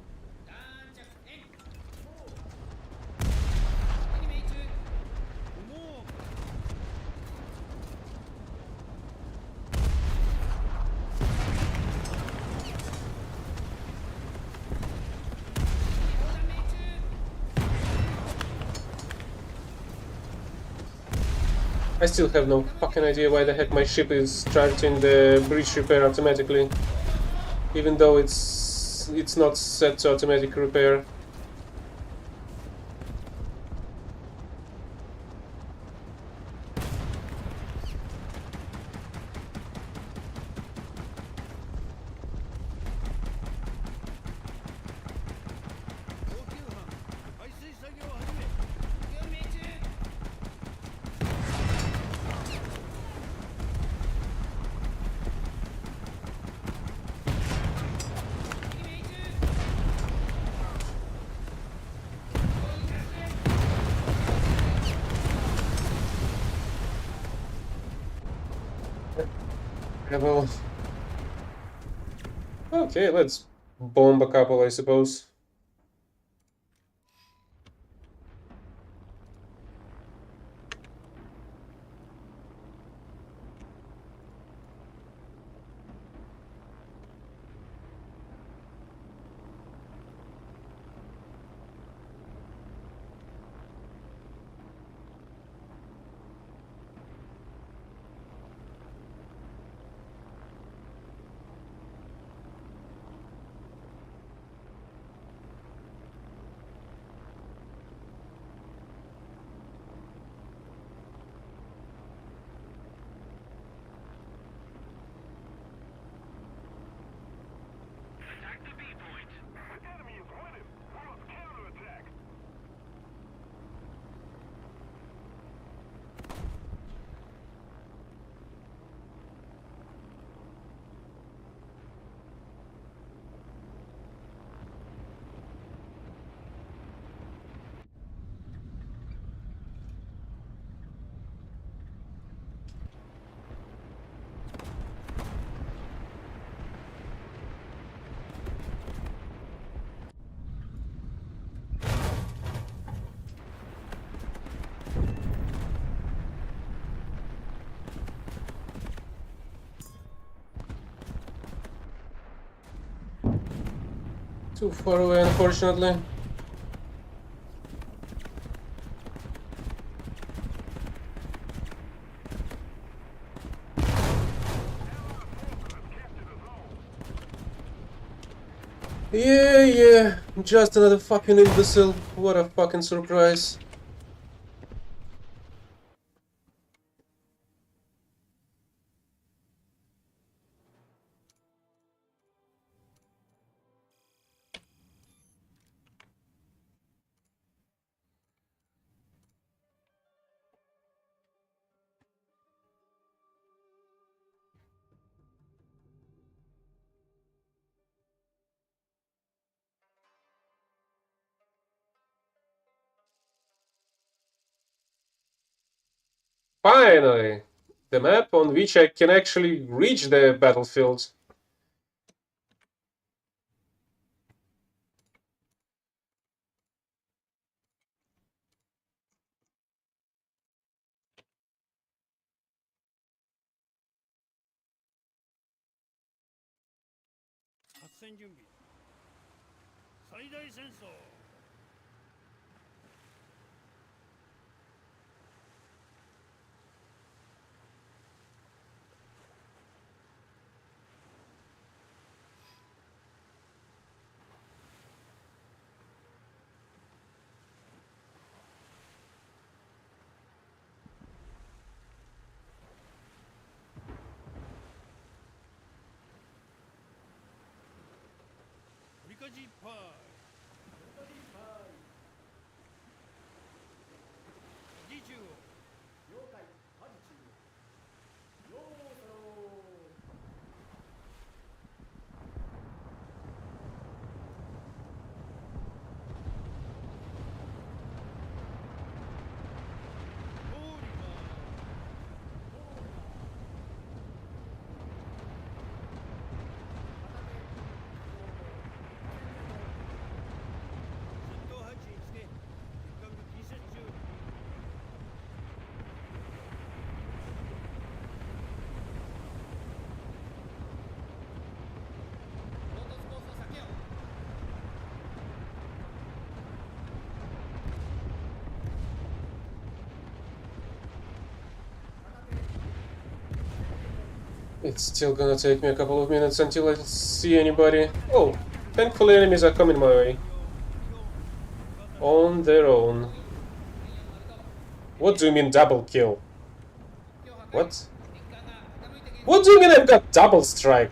I still have no fucking idea why the heck my ship is starting the breach repair automatically, even though it's not set to automatic repair. Well, okay, let's bomb a couple, I suppose. Too far away, unfortunately. Yeah, just another fucking imbecile. What a fucking surprise. Finally! The map on which I can actually reach the battlefield. It's still gonna take me a couple of minutes until I see anybody. Oh, thankfully enemies are coming my way. On their own. What do you mean double kill? What? What do you mean I've got double strike?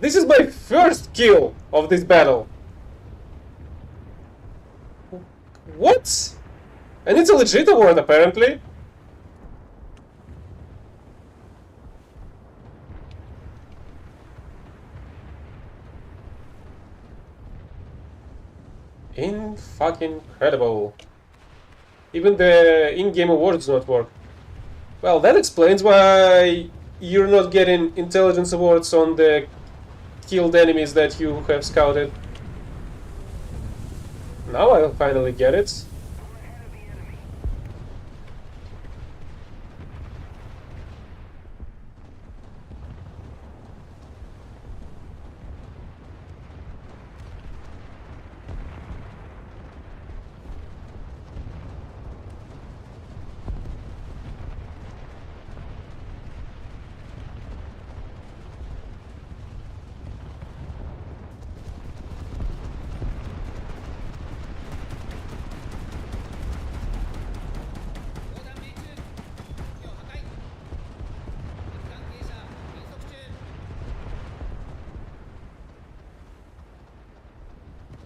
This is my first kill of this battle. What? And it's a legit award apparently. Fucking incredible. Even the in-game awards don't work. Well, that explains why you're not getting intelligence awards on the killed enemies that you have scouted. Now I'll finally get it.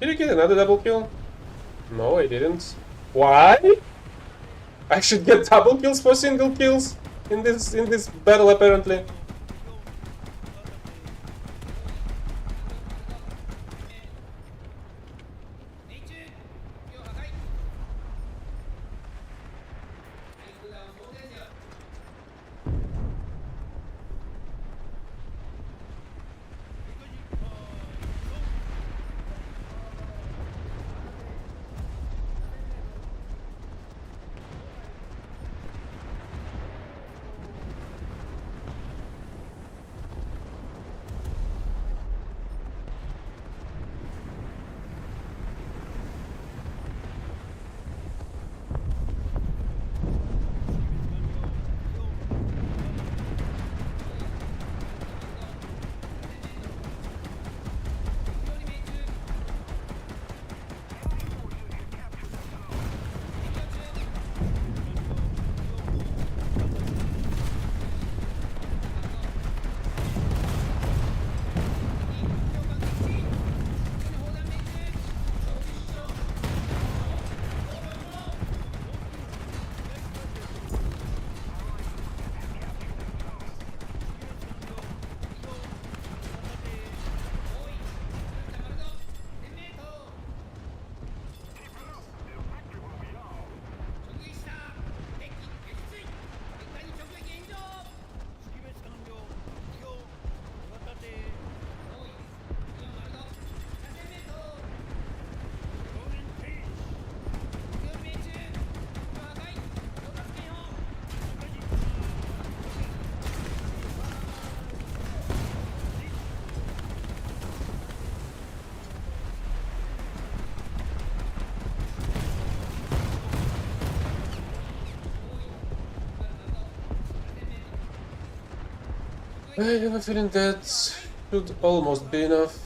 Did I get another double kill? No, I didn't. Why? I should get double kills for single kills in this battle apparently. I have a feeling that should almost be enough.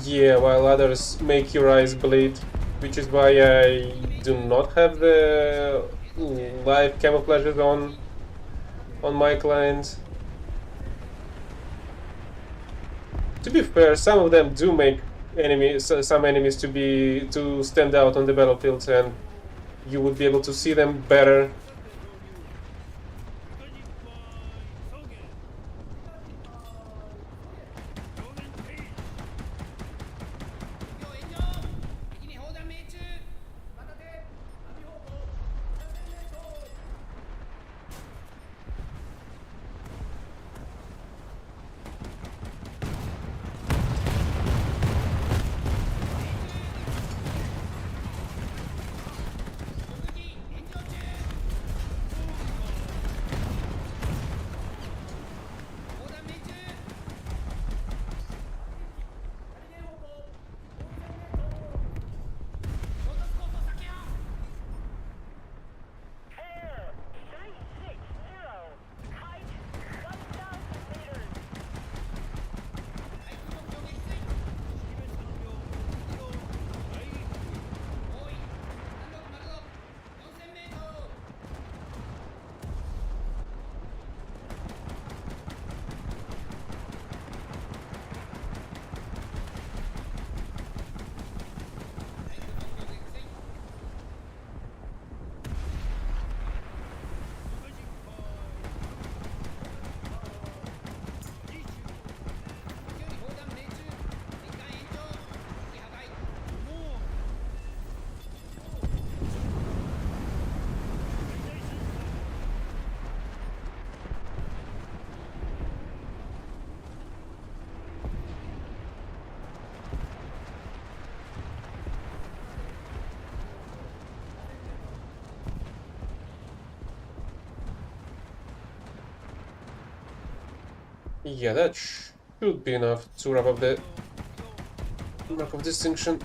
Yeah, while others make your eyes bleed, which is why I do not have the live camouflages on my client. To be fair, some of them do make some enemies to stand out on the battlefield, and you would be able to see them better. Yeah, that should be enough to wrap up the mark of distinction.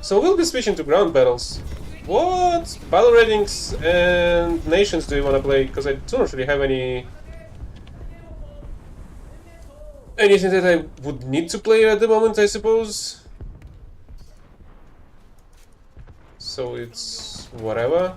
So we'll be switching to ground battles. What battle ratings and nations do you want to play? Because I don't really have anything that I would need to play at the moment, I suppose. So it's whatever.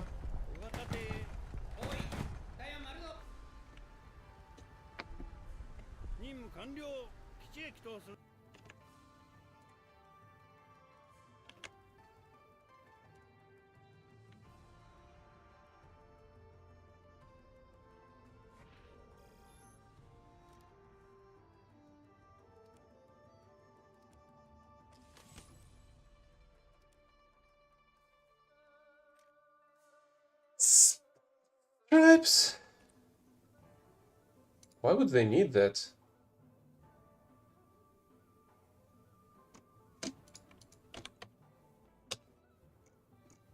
Stripes. Why would they need that?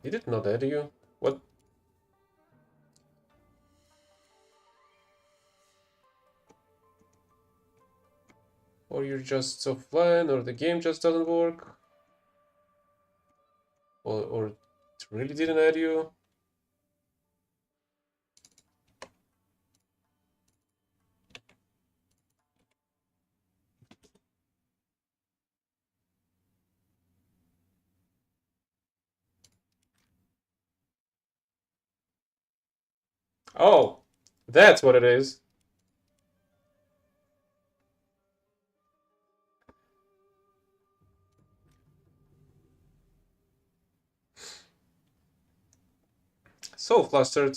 Did it not add you? What? Or you're just offline, or the game just doesn't work? Or it really didn't add you? Oh, that's what it is. So flustered.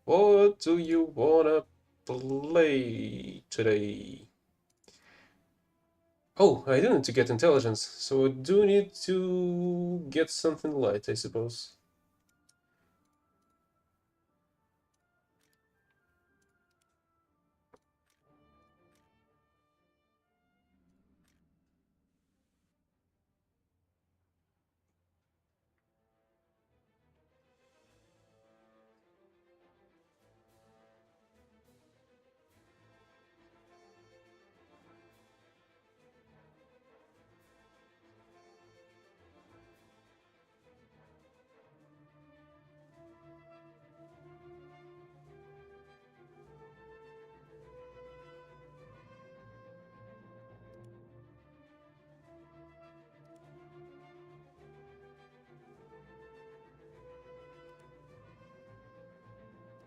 What do you wanna play today? Oh, I do need to get intelligence, so I do need to get something light, I suppose.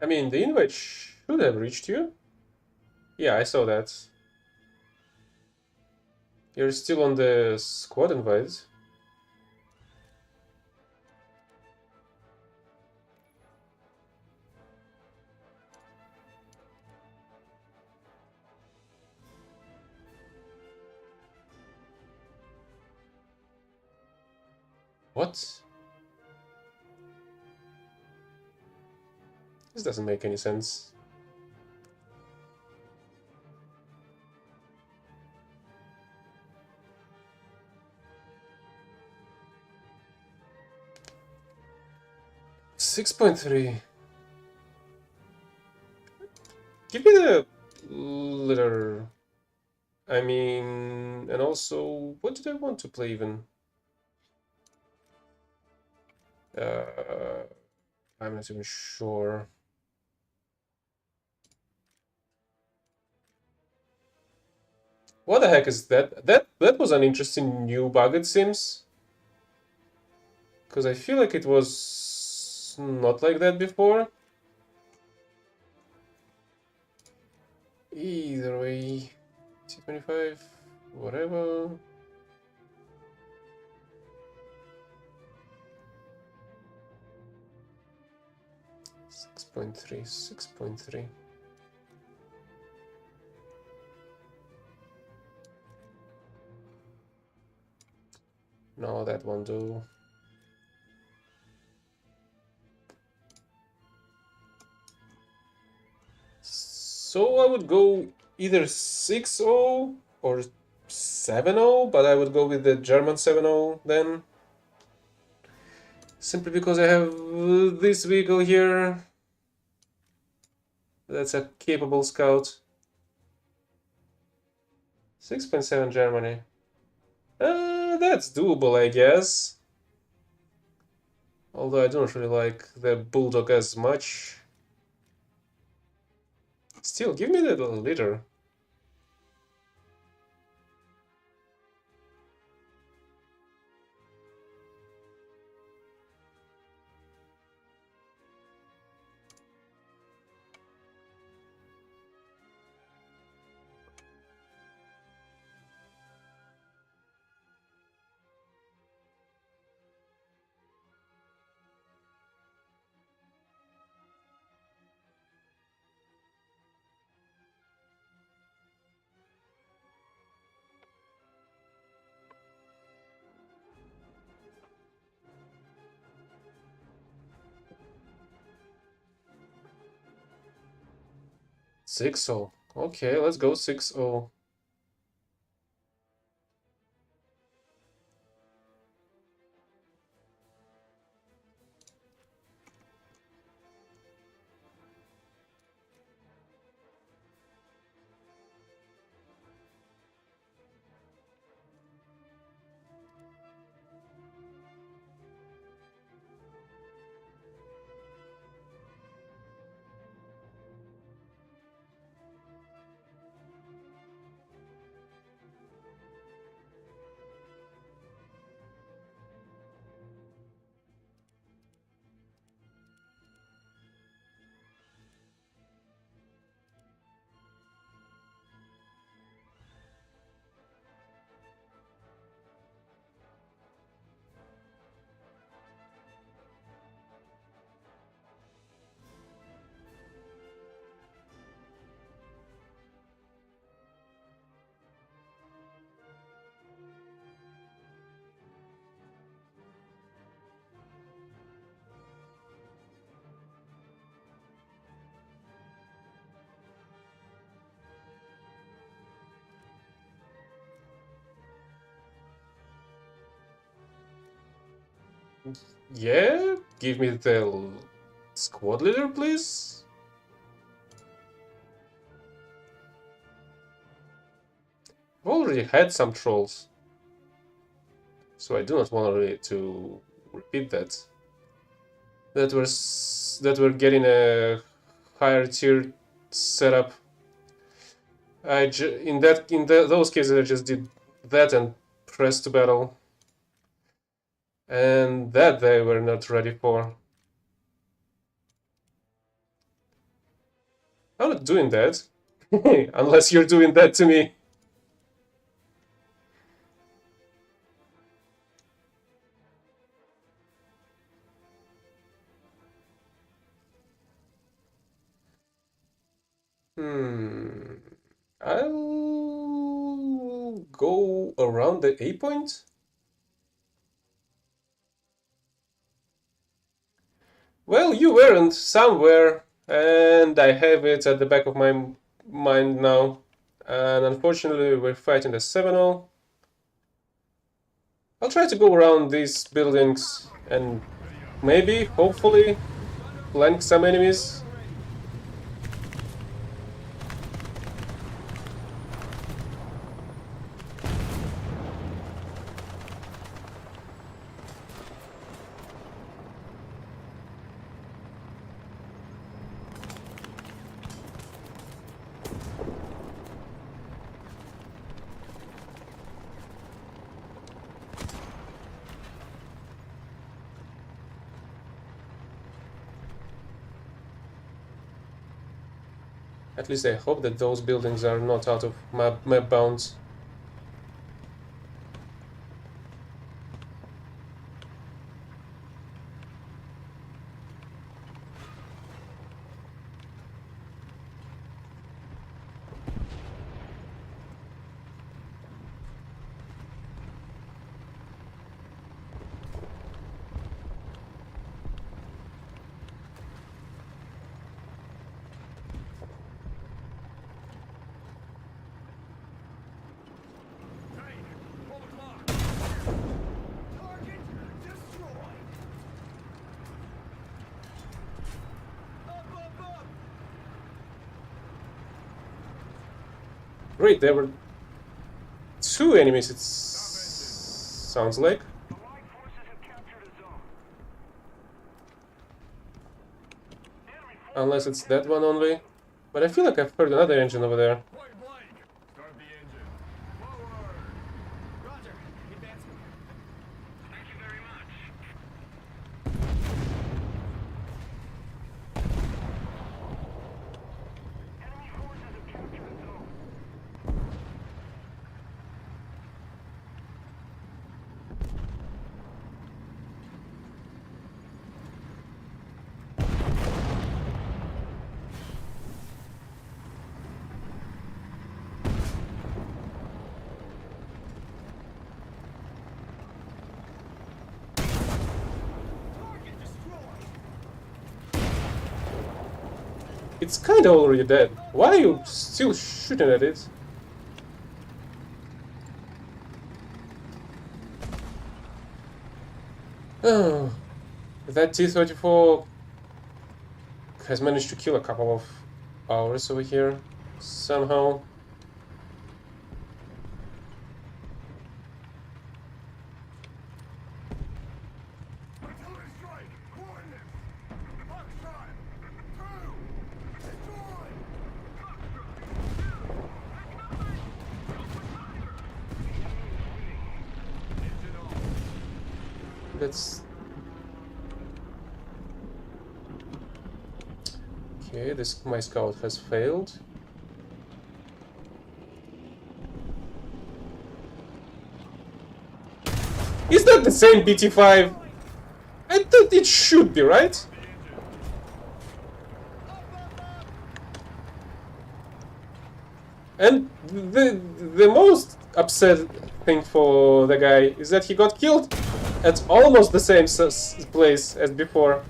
I mean, the invite should have reached you. Yeah, I saw that. You're still on the squad invite. What? This doesn't make any sense. $6.3. Give me the letter. I mean, and also, what did I want to play even? I'm not even sure. What the heck is that? That was an interesting new bug, it seems. Because I feel like it was not like that before. Either way, T25, whatever. 6.3, 6.3. No, that won't do. So I would go either 6-0 or 7-0, but I would go with the German 7-0 then. Simply because I have this vehicle here. That's a capable scout. 6.7 Germany. That's doable, I guess. Although I don't really like the Bulldog as much. Still, give me the leader. Six 0. Okay, let's go 6-0. Yeah, give me the squad leader, please. I've already had some trolls, so I do not want really to repeat that. That were getting a higher tier setup. Those cases I just did that and pressed to battle, and that they were not ready for. I'm not doing that. Unless you're doing that to me. Hmm. I'll go around the A point. Well, you weren't somewhere, and I have it at the back of my mind now. And unfortunately, we're fighting the 7-0. I'll try to go around these buildings and maybe, hopefully, flank some enemies. At least I hope that those buildings are not out of map bounds. Great, there were 2 enemies, it sounds like. The Allied forces have captured a zone. Enemy forces Unless it's that one only. But I feel like I've heard another engine over there. point blank. Start the engine. Forward. Roger. Advancing. Thank you very much. Enemy forces have captured a zone. Target destroyed. It's kinda already dead. Why are you still shooting at it? Oh, that T-34 has managed to kill a couple of ours over here somehow. Artillery strike. Coordinates. Foxtrot. 2. Destroy. That's... Okay, my scout has failed. Is that the same BT-5? I thought it should be, right? And the most upset thing for the guy is that he got killed at almost the same place as before.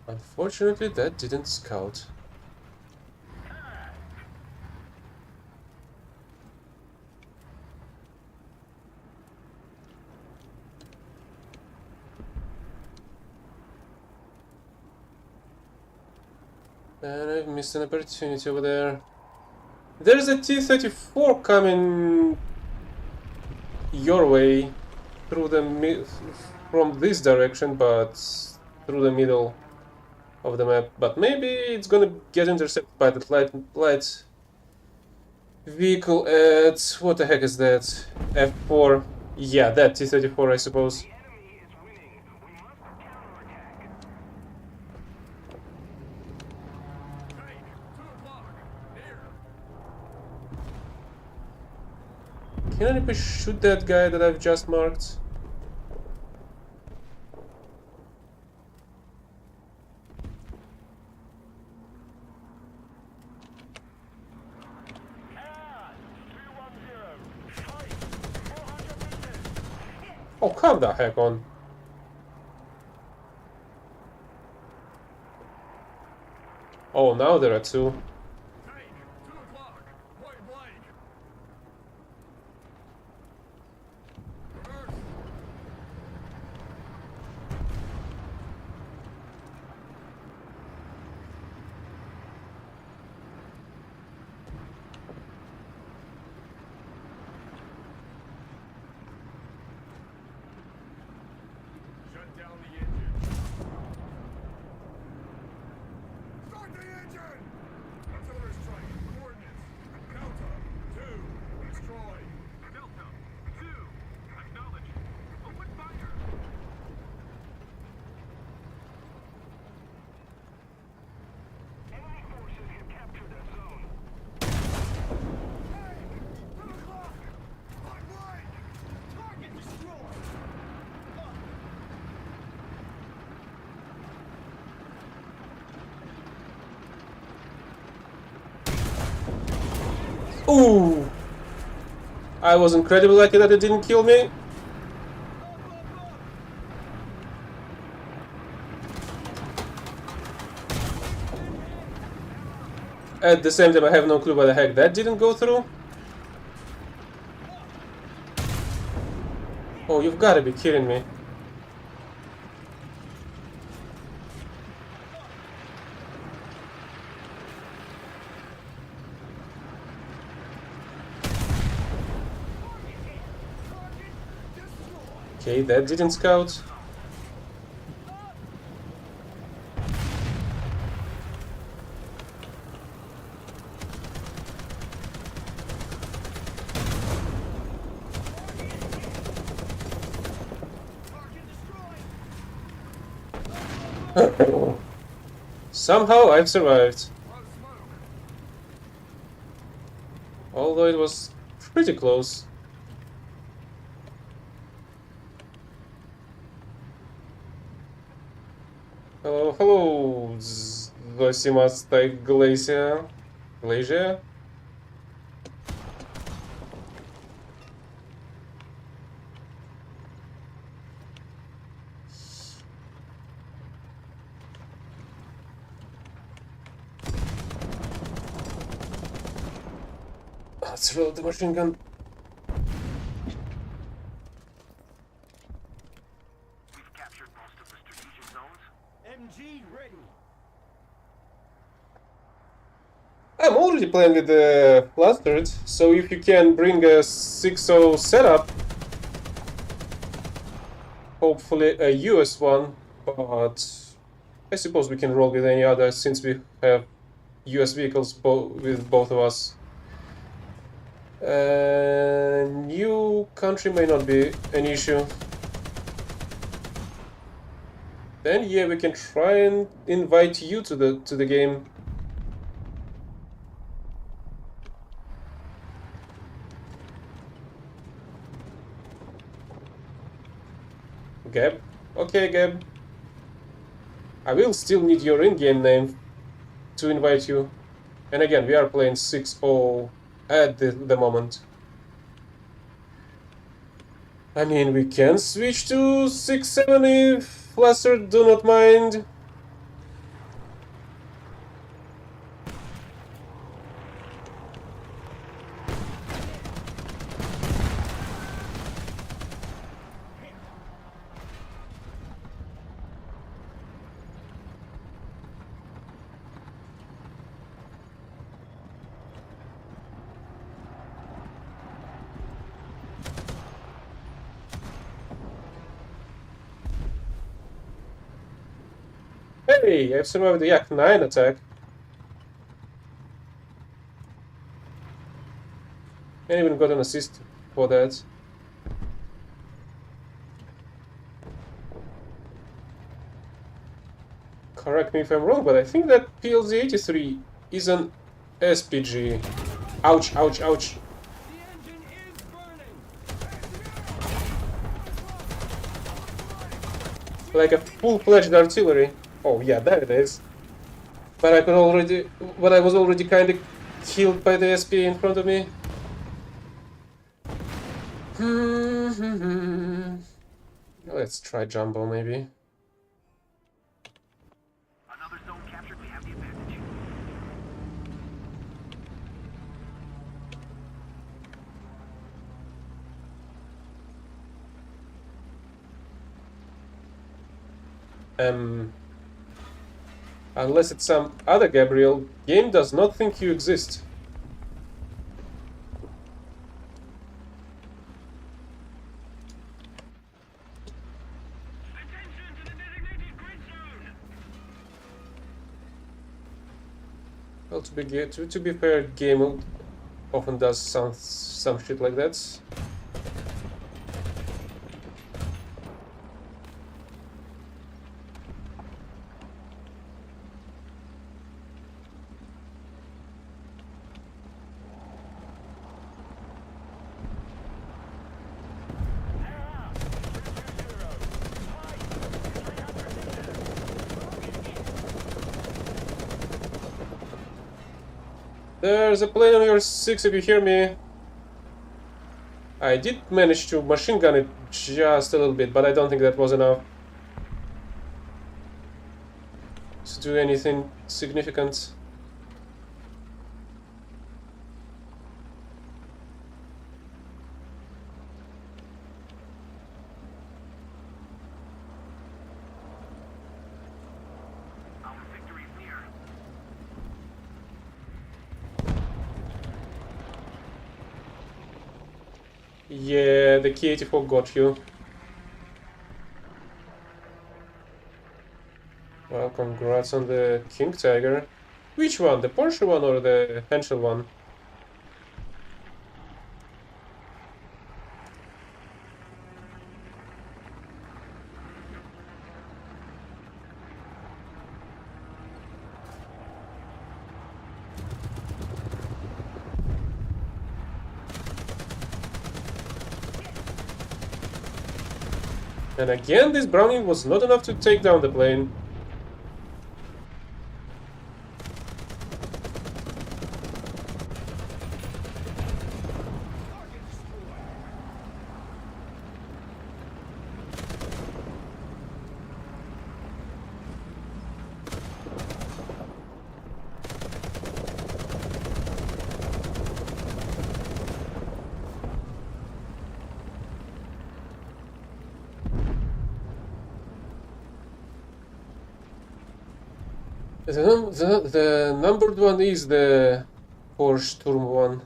Unfortunately, that didn't scout. And I've missed an opportunity over there. There's a T-34 coming your way through the from this direction, but through the middle of the map. But maybe it's gonna get intercepted by the light vehicle at what the heck is that? F4. Yeah, that T-34, I suppose. Tank, 2 o'clock. Here. Can anybody shoot that guy that I've just marked? Oh, come the heck on. Oh, now there are two. Tank, 2 o'clock. Point blank. Reverse. Shut down the engine. Start the engine! Artillery strike. Coordinates. Delta. 2. Destroy. Delta. 2. Acknowledge. Open fire. Enemy forces have captured that zone. Hey! 2 o'clock! Point blank! Target destroyed! Ooh! I was incredibly lucky that it didn't kill me. At the same time, I have no clue why the heck that didn't go through. Oh, you've got to be kidding me. Okay, that didn't scout. Somehow I've survived. Although it was pretty close. Hello, Zosimasta Glacier. Let's reload the machine gun. We've captured most of the strategic zones. MG ready. I'm already playing with the Flustered, so if you can bring a 6.0 setup, hopefully a US one, but I suppose we can roll with any other since we have US vehicles with both of us. New country may not be an issue. Then yeah, we can try and invite you to the game. Gab? Okay, Gab. I will still need your in-game name to invite you. And again, we are playing 6.0 at the moment. I mean, we can switch to 6.7 if Lester do not mind. Hey, I've survived the Yak 9 attack. And even got an assist for that. Correct me if I'm wrong, but I think that PLZ-83 is an SPG. Ouch, ouch, ouch. The engine is burning. Like a full-fledged artillery. Oh yeah, there it is. But I was already kind of killed by the SP in front of me. Let's try Jumbo, maybe. Another zone captured. We have the advantage. Unless it's some other Gabriel, game does not think you exist. Attention to the designated grid zone. Well, to be fair, game often does some shit like that. There's a plane on your 6 if you hear me. I did manage to machine gun it just a little bit, but I don't think that was enough to do anything significant. Our victory is near. Yeah, the K-84 got you. Well, congrats on the King Tiger. Which one? The Porsche one or the Henschel one? And again, this Browning was not enough to take down the plane. The numbered one is the Porsche Sturm one.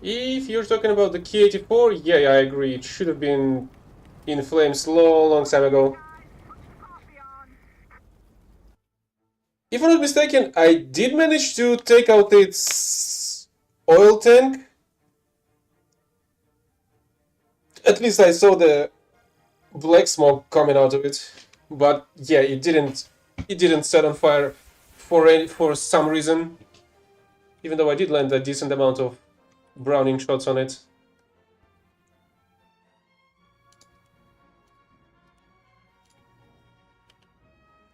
If you're talking about the K-84, yeah, I agree. It should have been in flames long time ago. If I'm not mistaken, I did manage to take out its oil tank. At least I saw the black smoke coming out of it. But yeah, it didn't set on fire for some reason. Even though I did land a decent amount of Browning shots on it.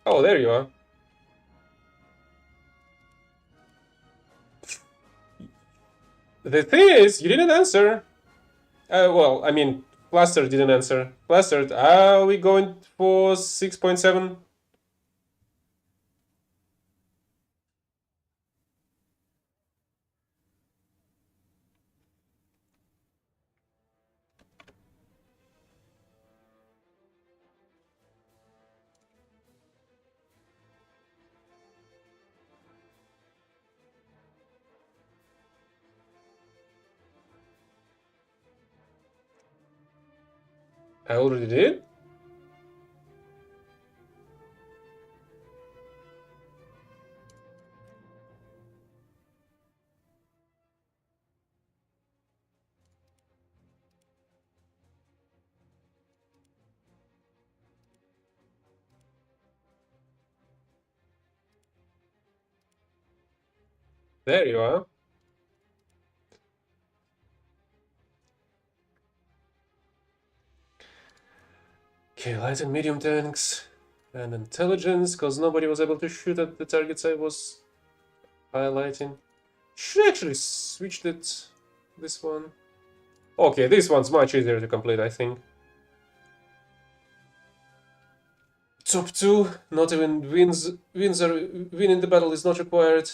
Oh, there you are. The thing is, you didn't answer. Well, I mean, Plaster didn't answer. Plastered, are we going for 6.7? I already did? There you are. Okay, light and medium tanks. And intelligence, because nobody was able to shoot at the targets I was highlighting. Should actually switch it. This one. Okay, this one's much easier to complete, I think. Top 2, not even winning the battle is not required.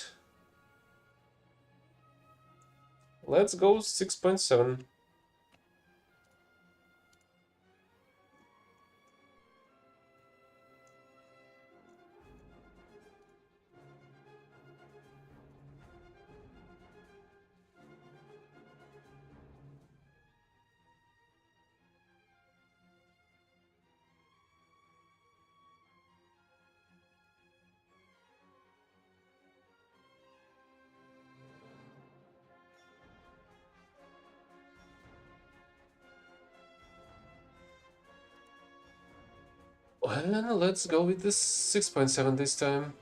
Let's go 6.7. Well, let's go with this 6.7 this time.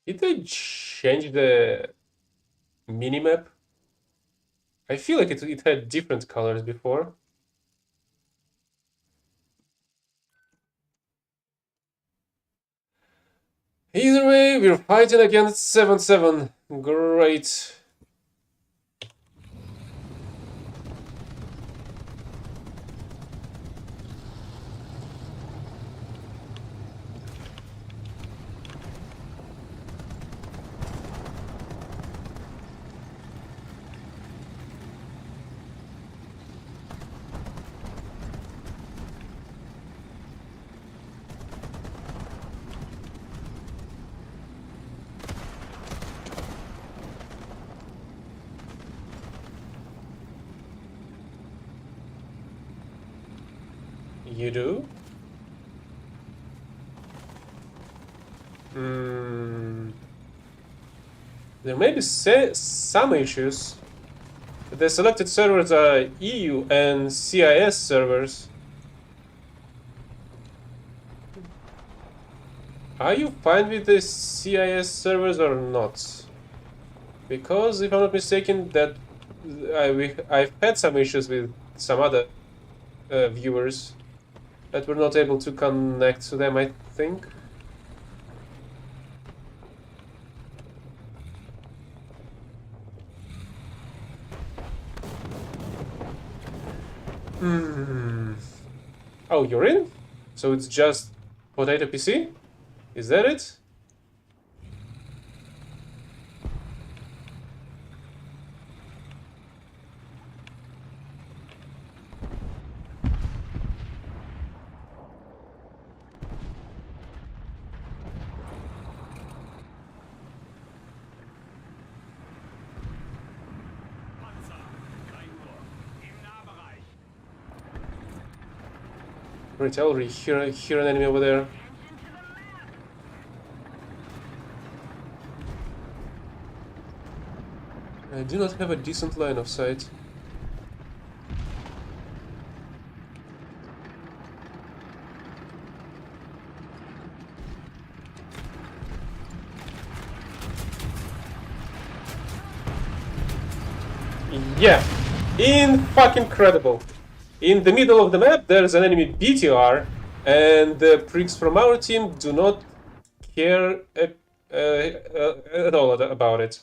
Did they change the minimap? I feel like it had different colors before. Either way, we're fighting against 7-7. Great. You do? There may be some issues. The selected servers are EU and CIS servers. Are you fine with the CIS servers or not? Because if I'm not mistaken, that I've had some issues with some other viewers that were not able to connect to them, I think. Hmm. Oh, you're in? So it's just Potato PC? Is that it? Panzer, 3 Uhr. Im Nahbereich. Right, I already hear an enemy over there. I do not have a decent line of sight. Yeah, in-fucking-credible. In the middle of the map, there's an enemy BTR, and the pricks from our team do not care at all about it.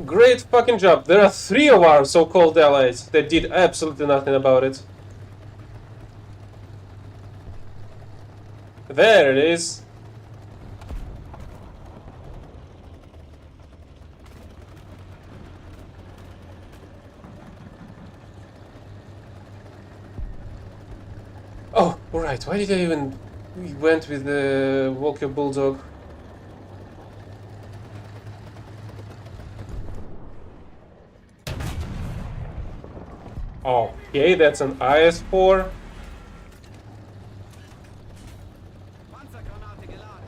Great fucking job. There are 3 of our so-called allies that did absolutely nothing about it. There it is. Oh, right. Why did I even went with the Walker Bulldog? Okay, that's an IS-4. Panzergranate geladen.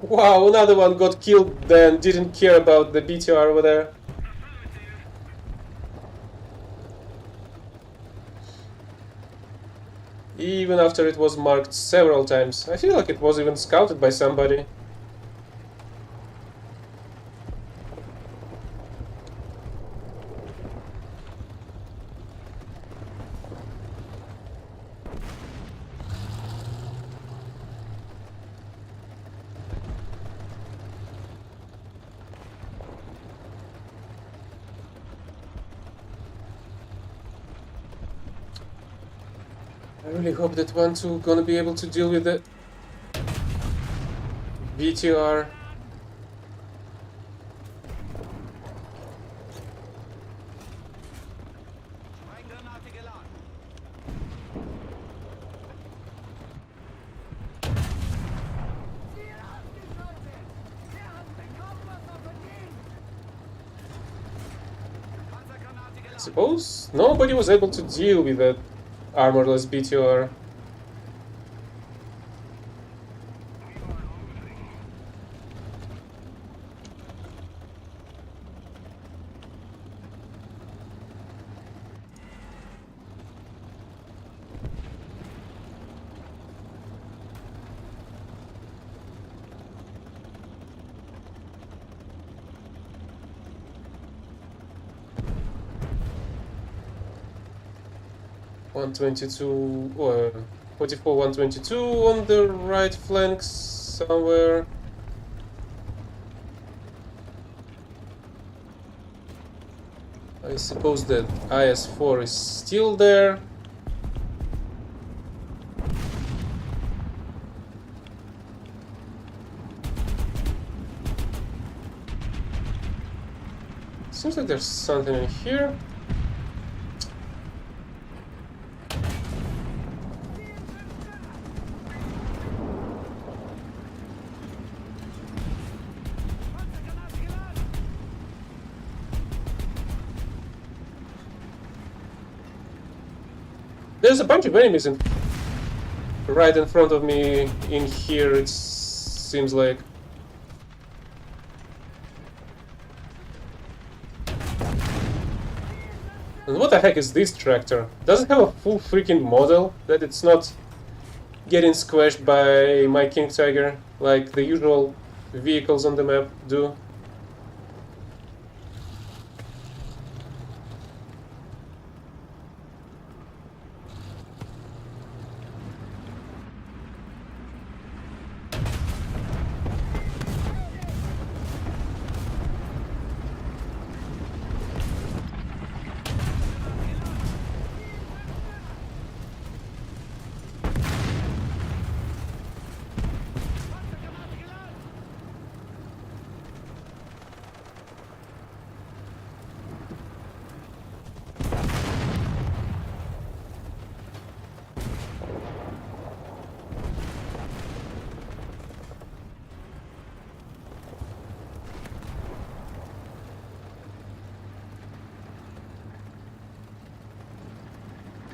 Wow, another one got killed then didn't care about the BTR over there. Even after it was marked several times. I feel like it was even scouted by somebody. I really hope that 1-2 gonna be able to deal with the BTR. Sprenggranate geladen. Panzergranate I geladen. suppose nobody was able to deal with that armorless BTR. .122, 44 122 on the right flank somewhere. I suppose that IS-4 is still there. Seems like there's something in here. There's a bunch of enemies right in front of me in here, it seems like. And what the heck is this tractor? Does it have a full freaking model that it's not getting squashed by my King Tiger like the usual vehicles on the map do?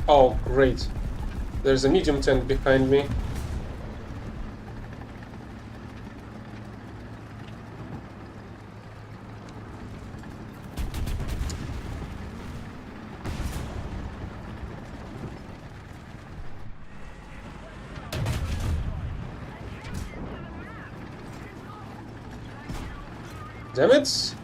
Oh, great. There's a medium tank behind me. Damn it!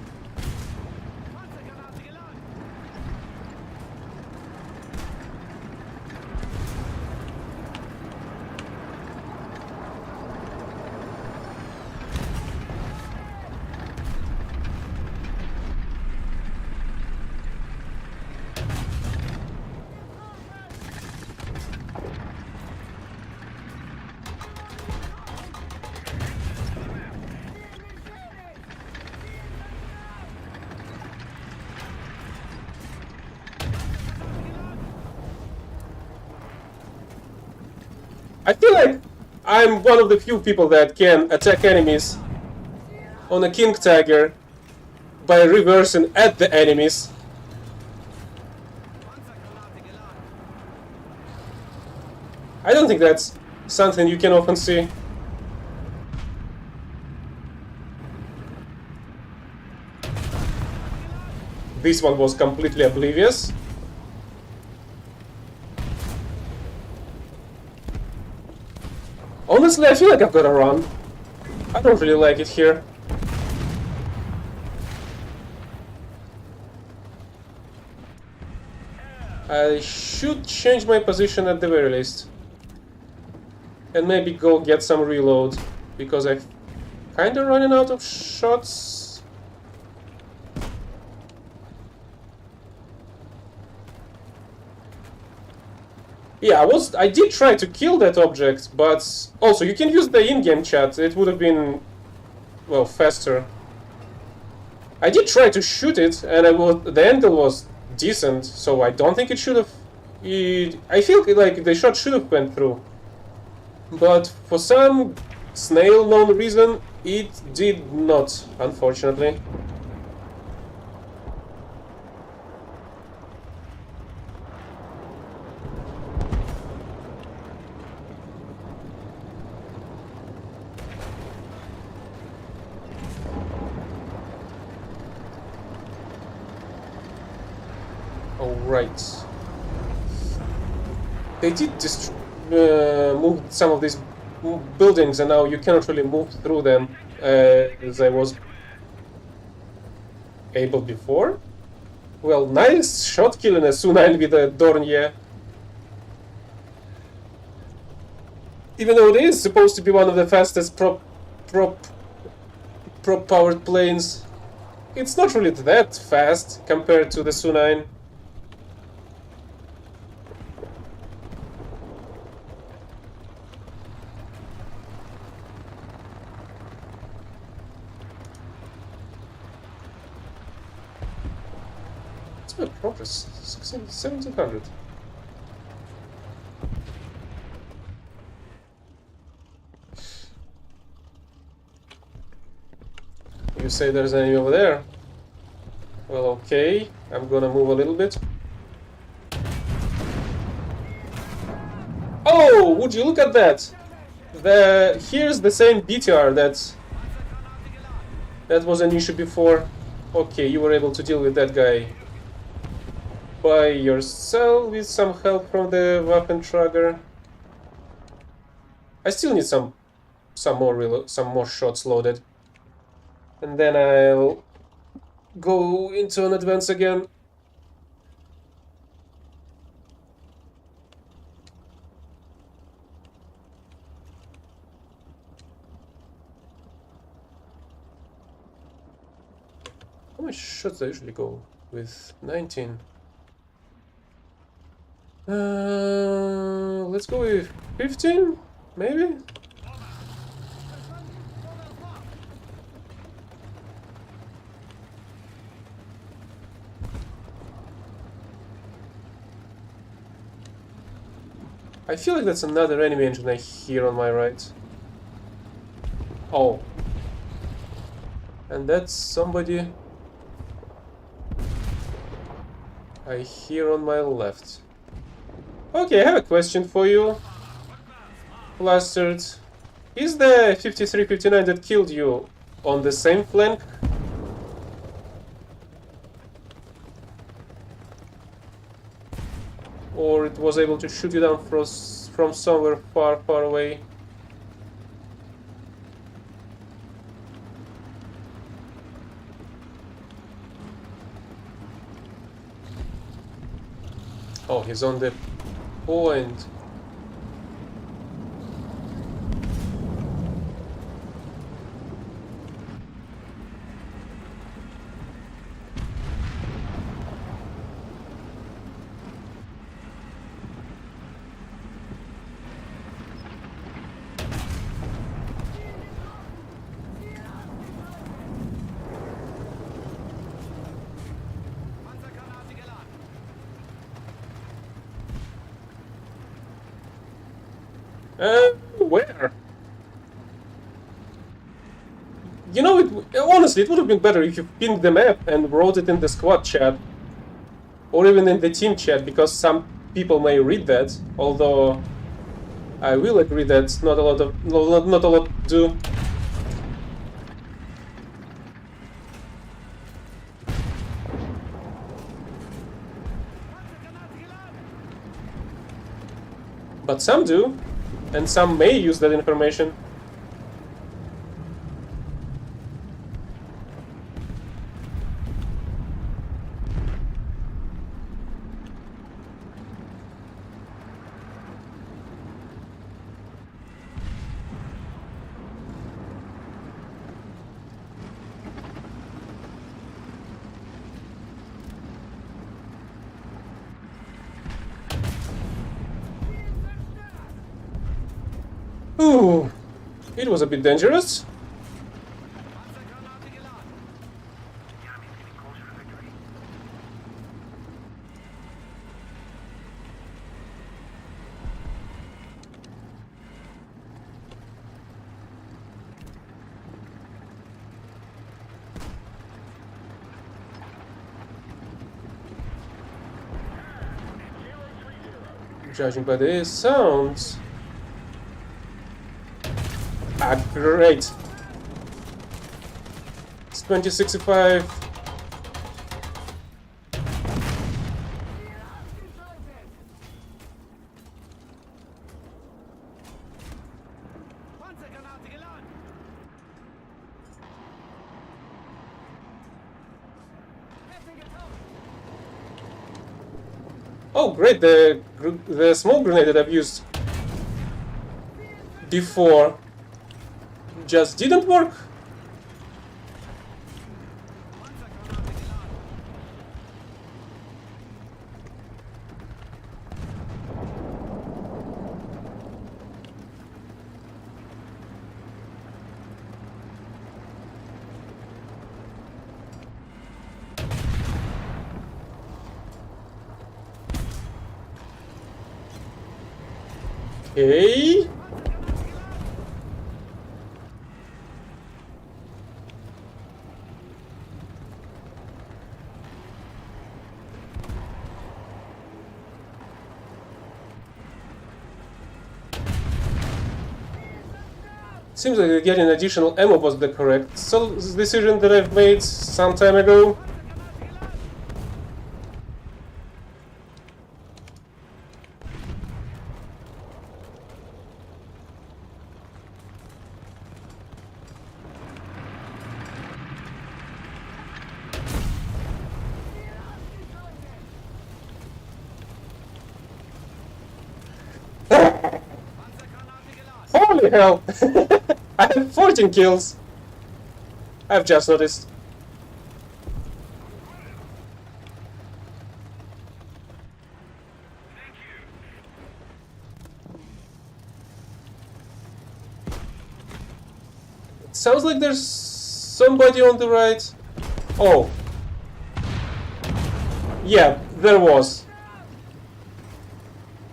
I feel like I'm one of the few people that can attack enemies on a King Tiger by reversing at the enemies. I don't think that's something you can often see. This one was completely oblivious. Honestly, I feel like I've got to run. I don't really like it here. I should change my position at the very least. And maybe go get some reload, because I'm kinda running out of shots. Yeah, I did try to kill that object, but also you can use the in-game chat. It would have been, well, faster. I did try to shoot it, and the angle was decent, so I don't think it should have. I feel like the shot should have went through, but for some snail-known reason, it did not, unfortunately. Alright. They did move some of these buildings, and now you cannot really move through them as I was able before. Well, nice shot killing a Sunai with a Dornier. Even though it is supposed to be one of the fastest prop-powered planes, it's not really that fast compared to the Su-9. It's my progress, 1700. You say there's an enemy over there. Well, okay. I'm gonna move a little bit. Oh, would you look at that? Here's the same BTR that was an issue before. Okay, you were able to deal with that guy. by yourself with some help from the Waffentrager. I still need some more shots loaded, and then I'll go into an advance again. How much shots I usually go with? 19. Let's go with 15, maybe? I feel like that's another enemy engine I hear on my right. Oh. And that's somebody I hear on my left. Okay, I have a question for you, Bastard. Is the 53-59 that killed you on the same flank? Or it was able to shoot you down from somewhere far, far away? Oh, he's on the point. Where? You know, honestly, it would have been better if you pinned the map and wrote it in the squad chat. Or even in the team chat, because some people may read that, although I will agree that not a lot do. But some do, and some may use that information. Ooh, it was a bit dangerous. Judging by the sounds. Ah, great. It's 2065. Oh, great! The smoke grenade that I've used before just didn't work. Okay. Seems like getting additional ammo was the correct decision that I've made some time ago. Holy hell! I have 14 kills! I've just noticed. It sounds like there's somebody on the right. Oh. Yeah, there was.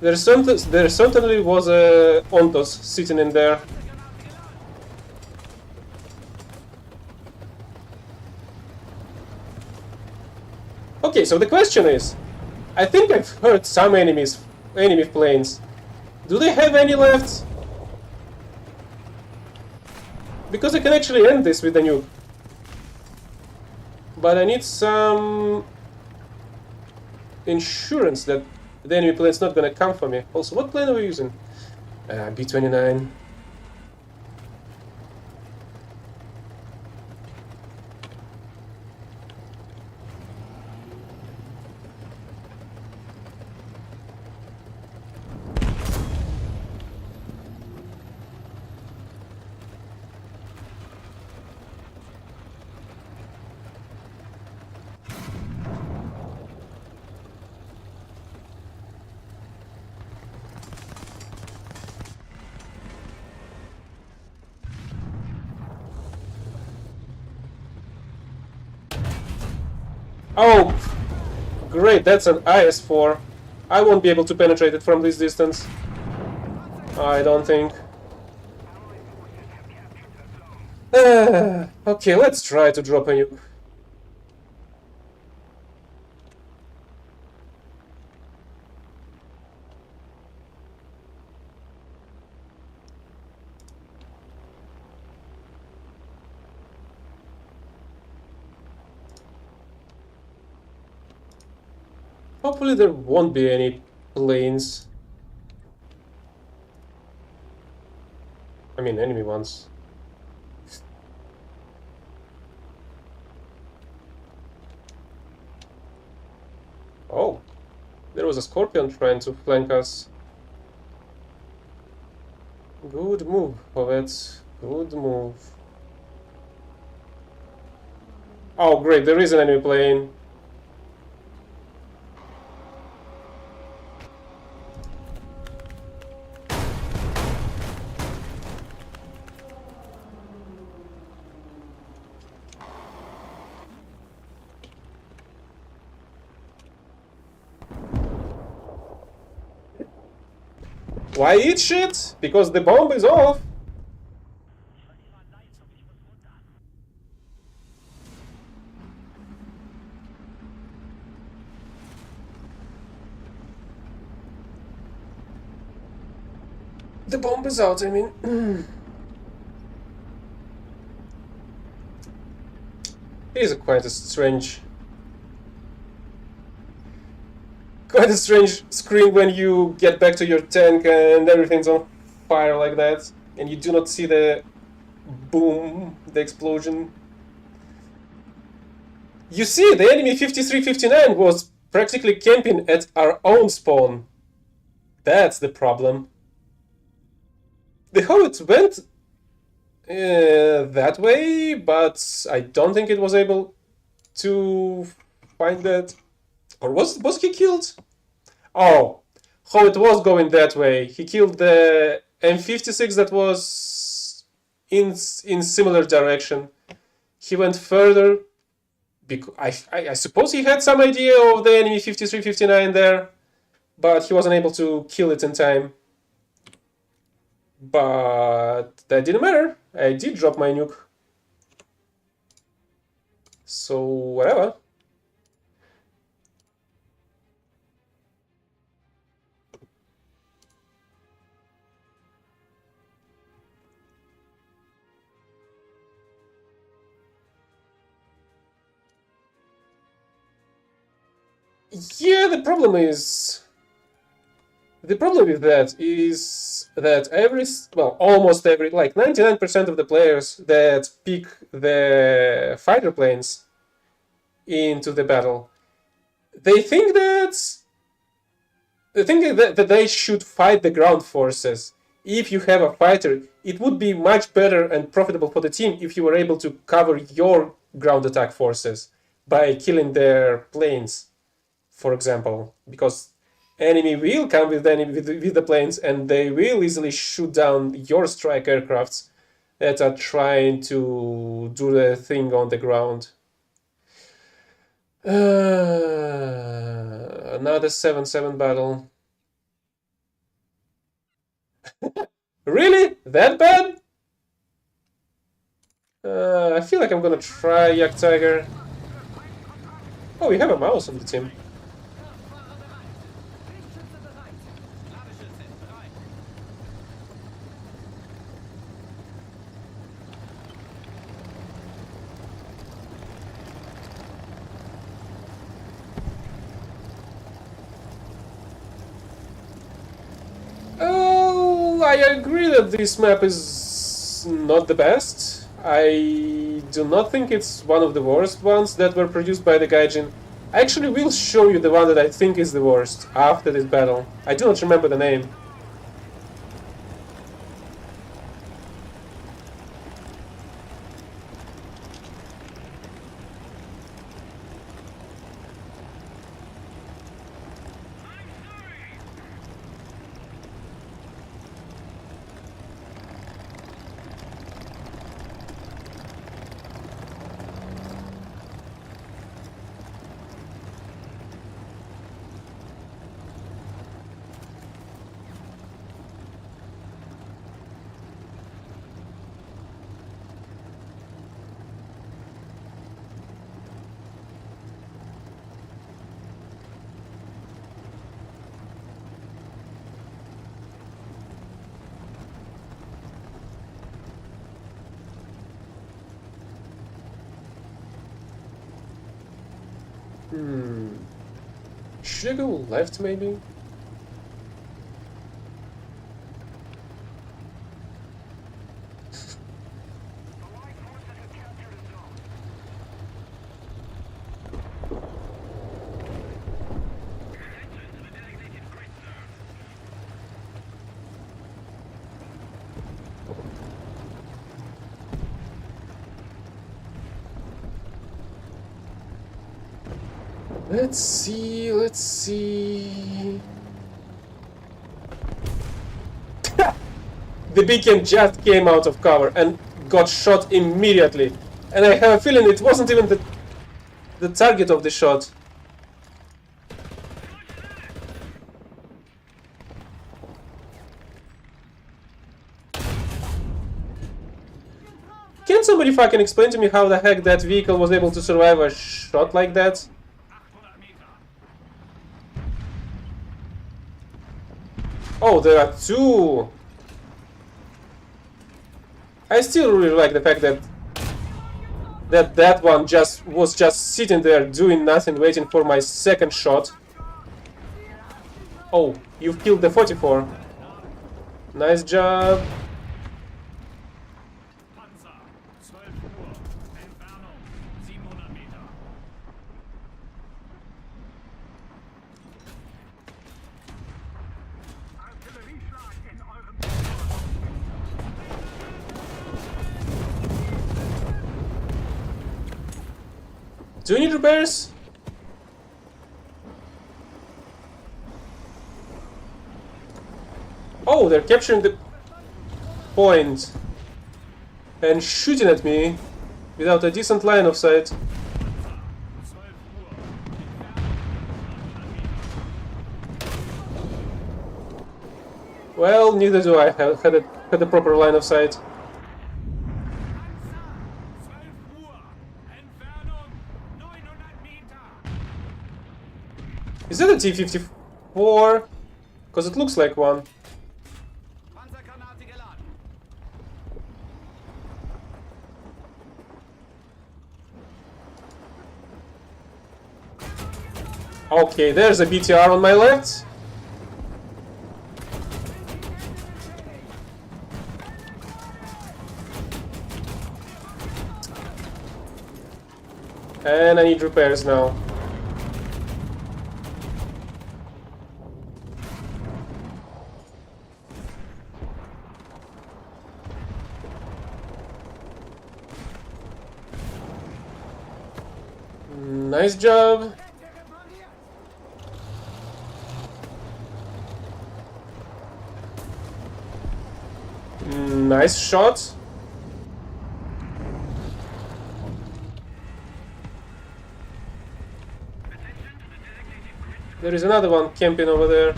There certainly was a Ontos sitting in there. Okay, so the question is, I think I've heard some enemy planes. Do they have any left? Because I can actually end this with a nuke. But I need some insurance that the enemy plane's not gonna come for me. Also, what plane are we using? B-29. Oh, great, that's an IS-4. I won't be able to penetrate it from this distance. I don't think. Okay, let's try to drop a nuke. Hopefully there won't be any planes. I mean, enemy ones. Oh, there was a Scorpion trying to flank us. Good move, Povet. Good move. Oh, great, there is an enemy plane. Why eat shit? Because the bomb is off. The bomb is out, I mean. It is quite a strange screen when you get back to your tank and everything's on fire like that, and you do not see the boom, the explosion. You see, the enemy 53-59 was practically camping at our own spawn. That's the problem. How it went that way, but I don't think it was able to find that. Or was he killed? Oh, how it was going that way. He killed the M56 that was in similar direction. He went further. Because I suppose he had some idea of the enemy 53-59 there, but he wasn't able to kill it in time. But that didn't matter. I did drop my nuke. So, whatever. Yeah, the problem with that is that almost every, like 99% of the players that pick the fighter planes into the battle, they think that they should fight the ground forces. if you have a fighter, it would be much better and profitable for the team if you were able to cover your ground attack forces by killing their planes, for example, because enemy will come with the planes and they will easily shoot down your strike aircrafts that are trying to do their thing on the ground. Another 7-7 battle. Really? That bad? I feel like I'm gonna try Yak Tiger. Oh, we have a mouse on the team. Oh, I agree that this map is not the best. I do not think it's one of the worst ones that were produced by the Gaijin. I actually will show you the one that I think is the worst after this battle. I do not remember the name. Should I go left, maybe? Let's see. The beacon just came out of cover and got shot immediately. And I have a feeling it wasn't even the target of the shot. Can somebody fucking explain to me how the heck that vehicle was able to survive a shot like that? Oh, there are two! I still really like the fact that one was just sitting there doing nothing, waiting for my second shot. Oh, you've killed the 44. Nice job. Do you need repairs? Oh, they're capturing the point and shooting at me without a decent line of sight. Well, neither do I have had a proper line of sight. Is that a T-54? Because it looks like one. Okay, there's a BTR on my left. And I need repairs now. Nice job. Nice shot. There is another one camping over there.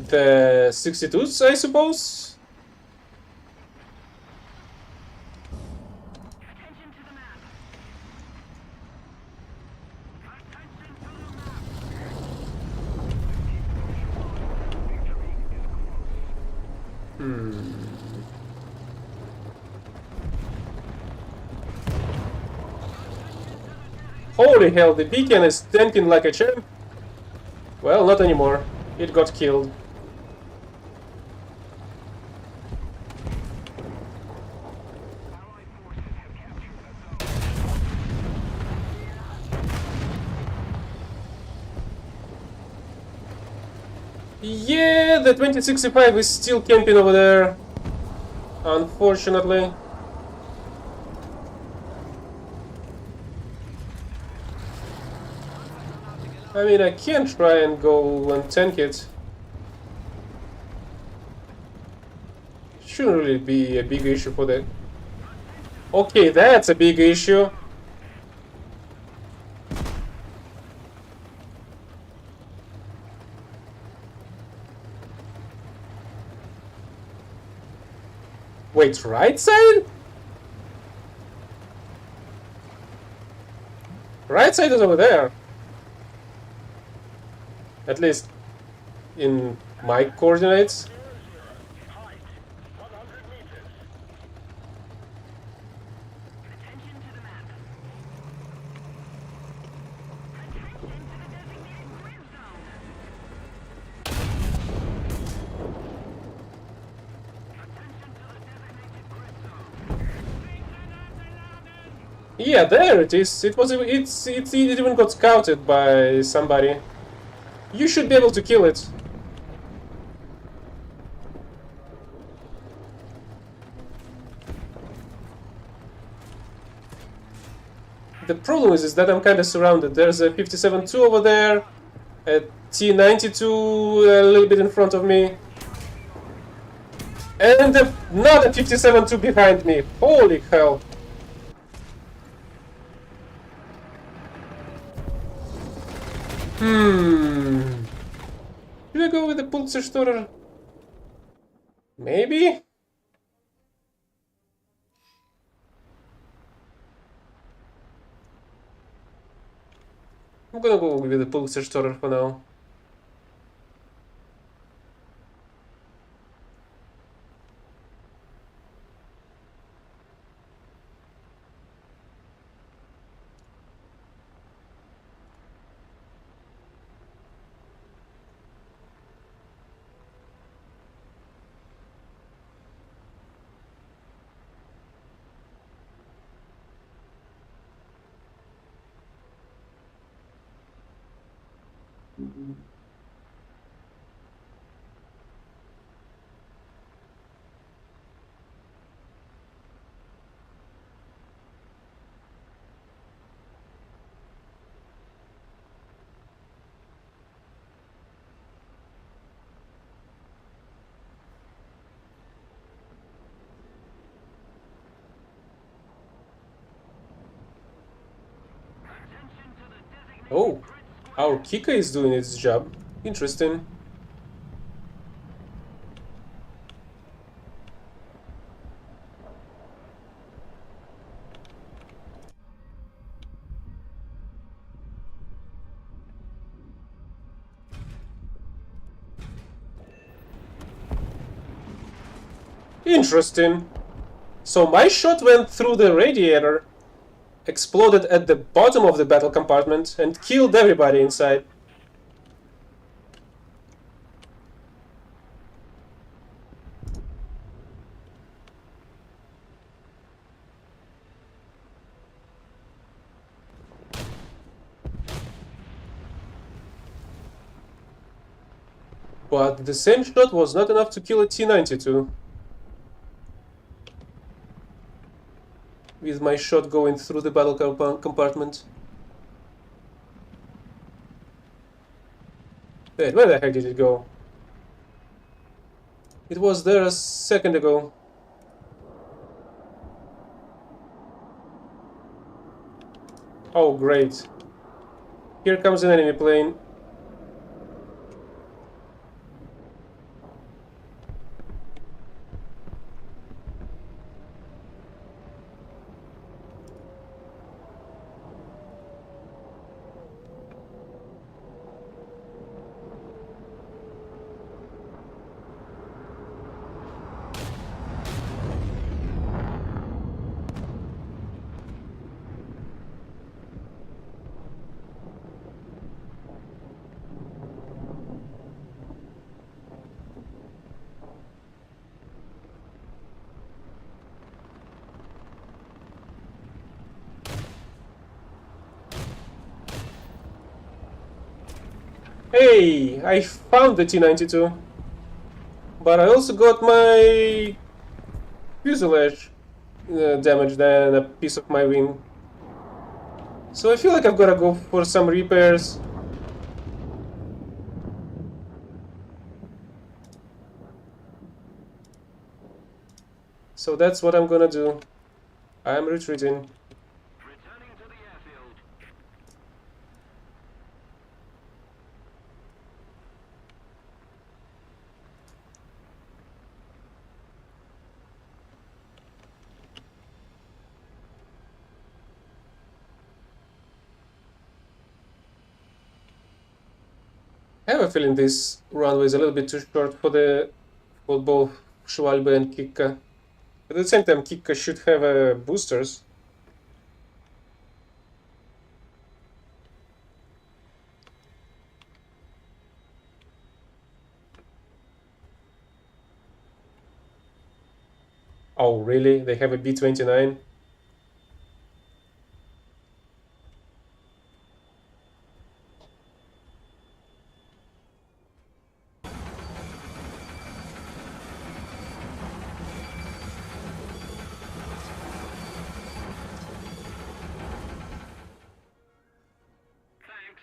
The 62s, I suppose? Holy hell, the beacon is tanking like a champ. Well, not anymore. It got killed. Yeah, the 2065 is still camping over there. Unfortunately. I mean, I can try and go and tank it. Shouldn't really be a big issue for that. Okay, that's a big issue. Wait, right side? Right side is over there. At least in my coordinates. Yeah, there it is. It even got scouted by somebody. You should be able to kill it. The problem is that I'm kind of surrounded. There's a 57-2 over there, a T-92 a little bit in front of me, and another 57-2 behind me. Holy hell! Should I go with the Pulserstorer? Maybe? I'm gonna go with the Pulserstorer for now. Oh, our Kika is doing its job. Interesting. Interesting. So my shot went through the radiator, exploded at the bottom of the battle compartment, and killed everybody inside. But the same shot was not enough to kill a T-92. With my shot going through the battle compartment. Wait, where the heck did it go? It was there a second ago. Oh, great. Here comes an enemy plane. Hey, I found the T-92. But I also got my fuselage damaged and a piece of my wing. So I feel like I've got to go for some repairs. So that's what I'm gonna do. I'm retreating. Returning to the airfield. I have a feeling this runway is a little bit too short for both Schwalbe and Kikka. But at the same time, Kikka should have boosters. Oh, really? They have a B-29? Thanks.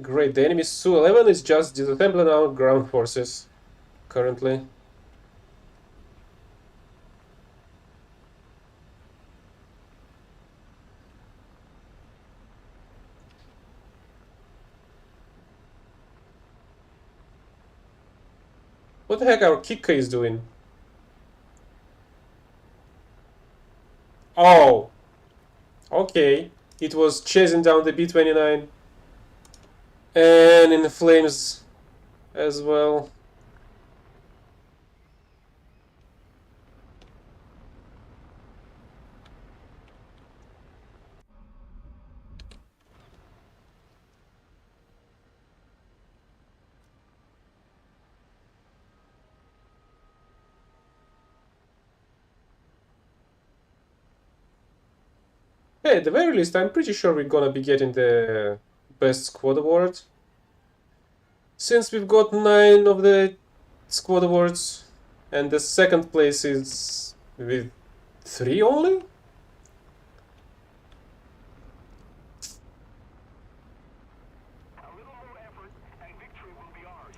Great, the enemy Su-11 is just disassembling our ground forces currently. What the heck our Kikka is doing? Oh! Okay. It was chasing down the B-29. And in the flames as well. Hey, at the very least, I'm pretty sure we're gonna be getting the best squad award. Since we've got 9 of the squad awards, and the second place is with 3 only? A little more effort, and victory will be ours.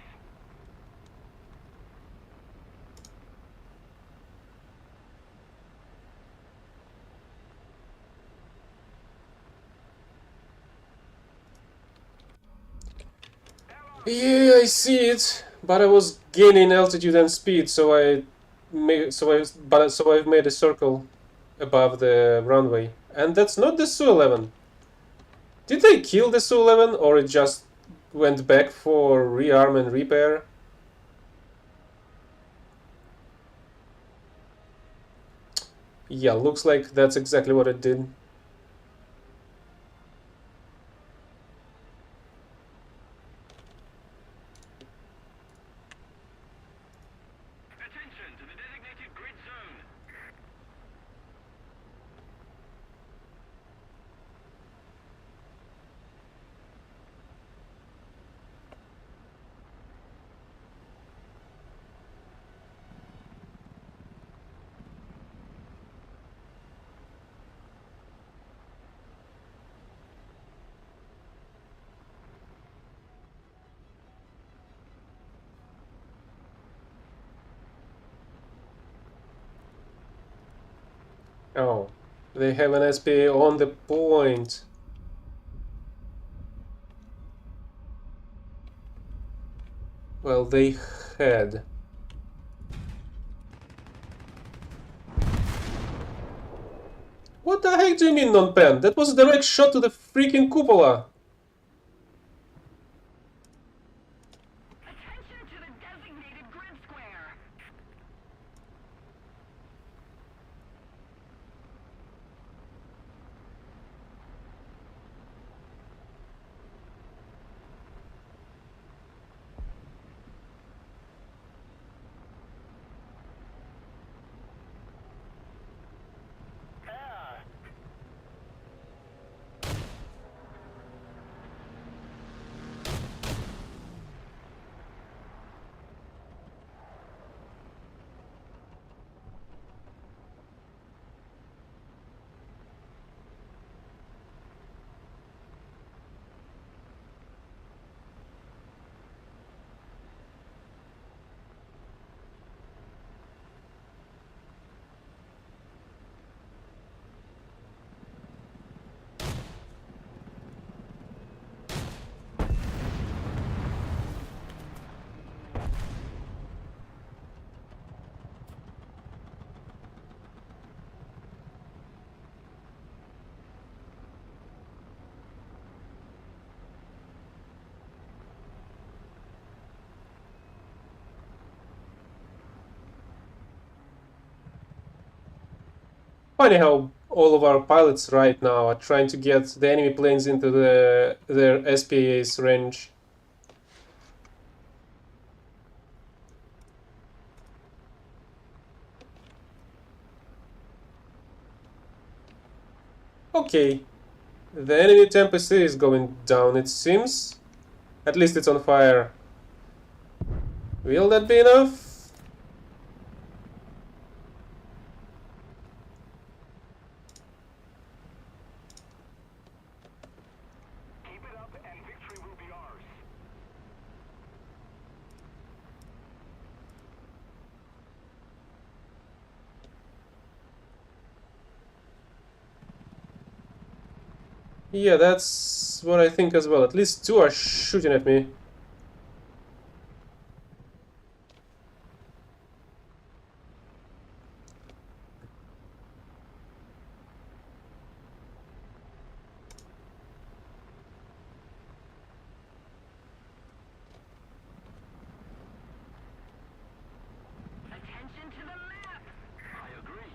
Yeah, I see it, but I was gaining altitude and speed, so I've made a circle above the runway, and that's not the Su-11. Did they kill the Su-11, or it just went back for rearm and repair? Yeah, looks like that's exactly what it did. Attention to the designated grid zone. Oh, they have an SPA on the point. Well, they had. What the heck do you mean non-pen? That was a direct shot to the freaking cupola. Attention to the designated grid square. Funny how all of our pilots right now are trying to get the enemy planes into their SPA's range. Okay, the enemy Tempest is going down, it seems. At least it's on fire. Will that be enough? Keep it up and victory will be ours. Yeah, that's what I think as well. At least two are shooting at me. Attention to the map. I agree.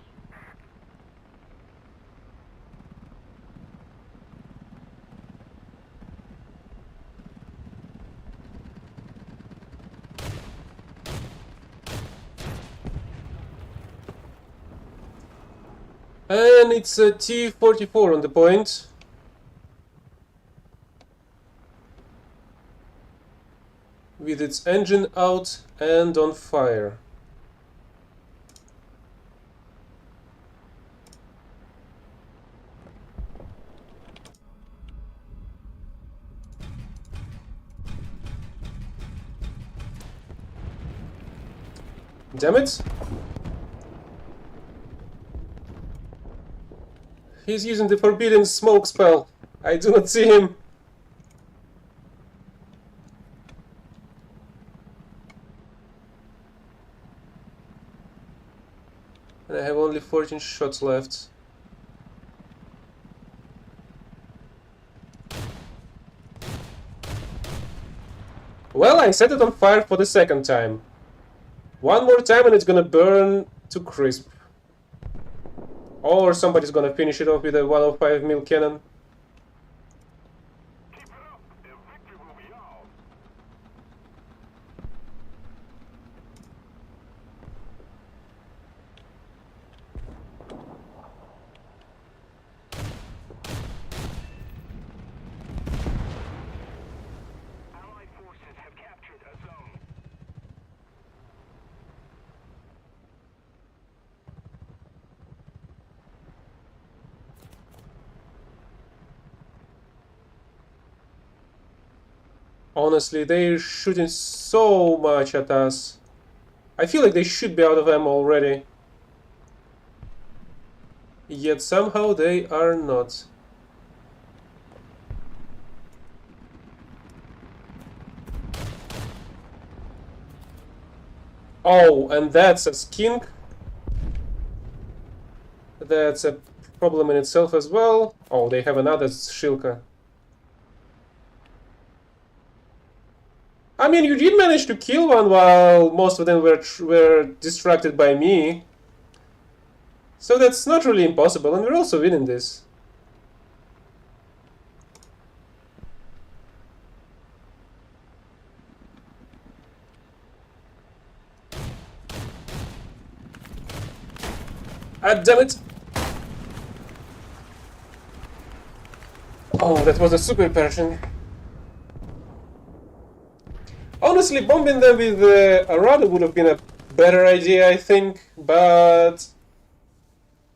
And it's a T-44 on the point. With its engine out and on fire. Damn it! He's using the forbidden smoke spell. I do not see him. 14 shots left. Well, I set it on fire for the second time. One more time and it's gonna burn to crisp. Or somebody's gonna finish it off with a 105 mil cannon. Keep it up. The victory will be ours. Allied forces have captured a zone. Honestly, they're shooting so much at us. I feel like they should be out of ammo already. Yet somehow they are not. Oh, and that's a skink. That's a problem in itself as well. Oh, they have another Shilka. I mean, you did manage to kill one while most of them were distracted by me. So that's not really impossible, and we're also winning this. Ah, damn it! Oh, that was a super person. Honestly, bombing them with a radar would have been a better idea, I think, but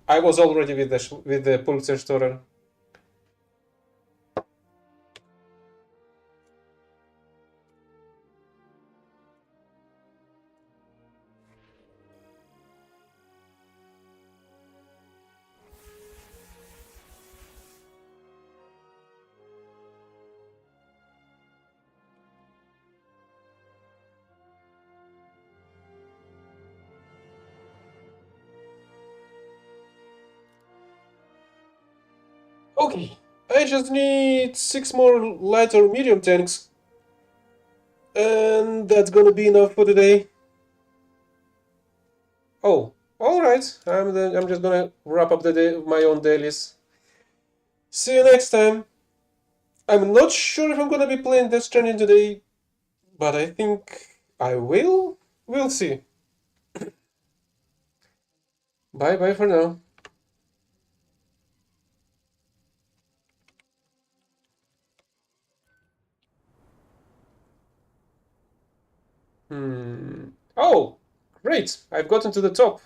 I was already with the Pulsar. Okay, I just need 6 more light or medium tanks, and that's gonna be enough for today. Oh, all right. I'm just gonna wrap up the day, my own dailies. See you next time. I'm not sure if I'm gonna be playing Death Stranding today, but I think I will. We'll see. Bye bye for now. Oh, great! I've gotten to the top.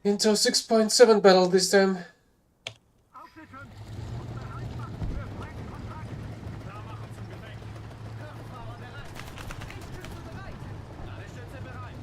Into 6.7 battle this time. Aufsitzen! Bereit! Klar machen zum Gefecht. Kraftfahrer bereit. Richtschütze bereit. Ladestütze bereit.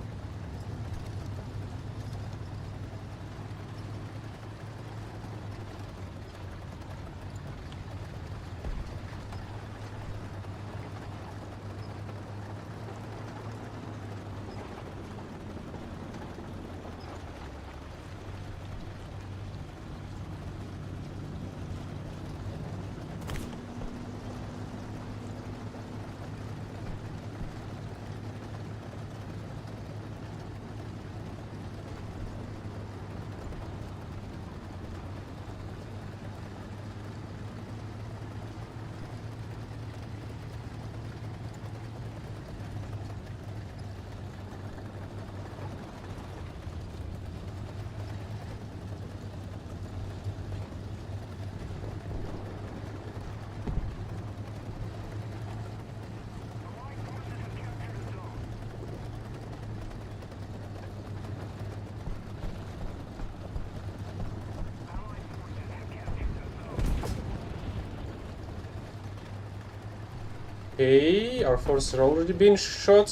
Okay, our forces are already being shot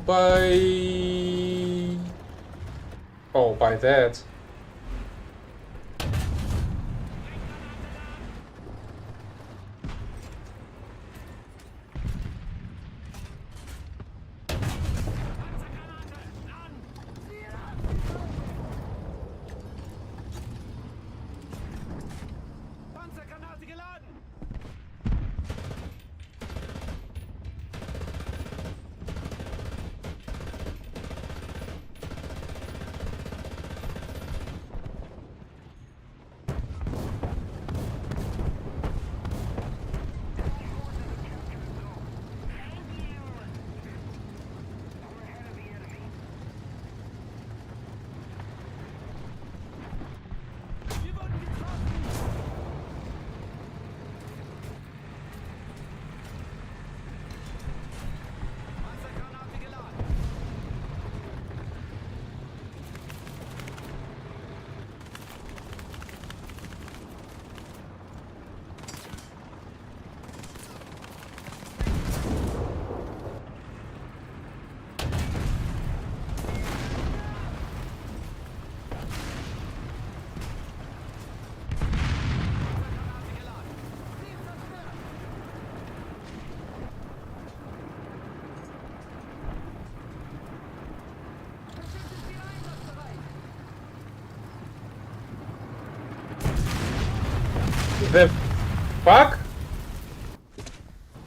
by... Oh, by that. the fuck?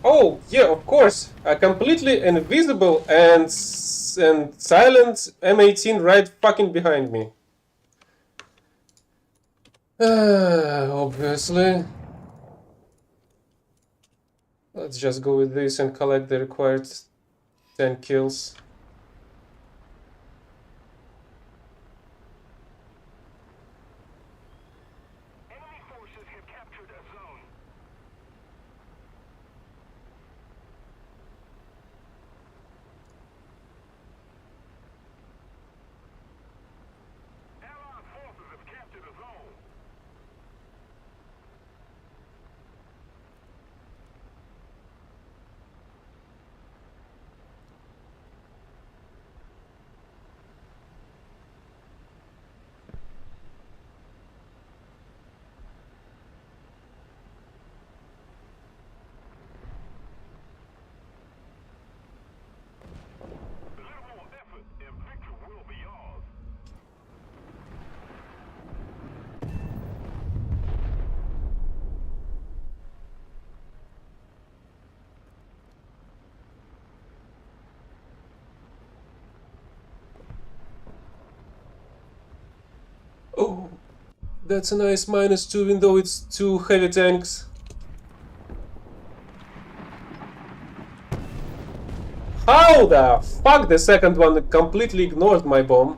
Oh, yeah, of course. A completely invisible and silent M18 right fucking behind me. Obviously. Let's just go with this and collect the required 10 kills. Enemy forces have captured a zone. Allied forces have captured a zone. A little more effort and victory will be ours. Oh, that's a nice -2 even though it's 2 heavy tanks. How the fuck the second one completely ignored my bomb?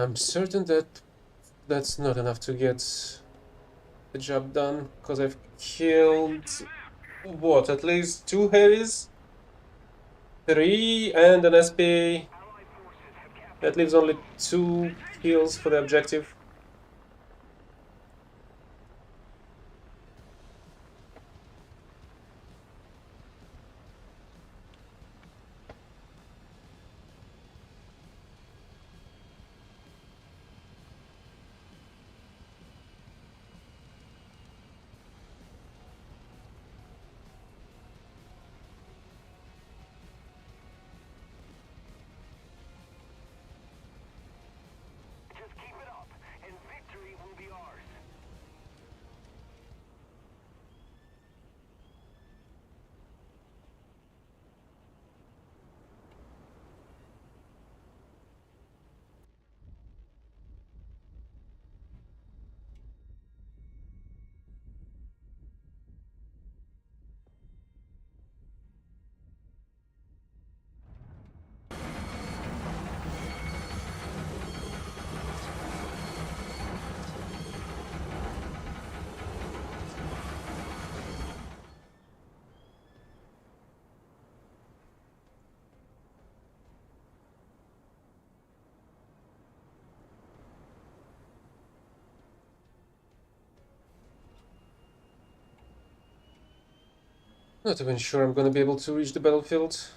I'm certain that that's not enough to get the job done, because I've killed, what, at least 2 heavies? 3 and an SP. That leaves only 2 kills for the objective. Just keep it up, and victory will be ours. Not even sure I'm gonna be able to reach the battlefield.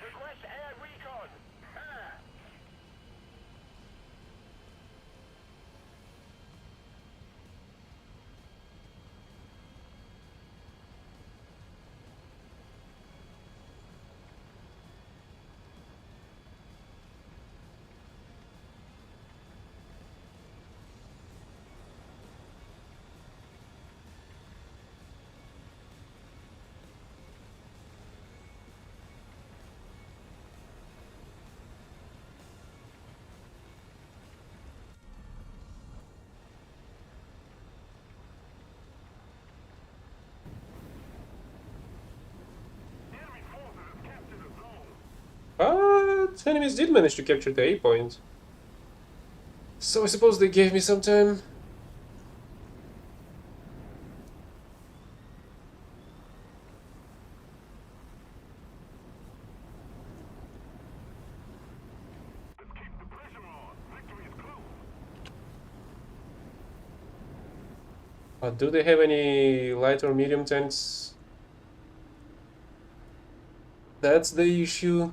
Request air recon. Ah. Enemy forces have captured a zone. But enemies did manage to capture the A point. So I suppose they gave me some time. Do they have any light or medium tanks? That's the issue.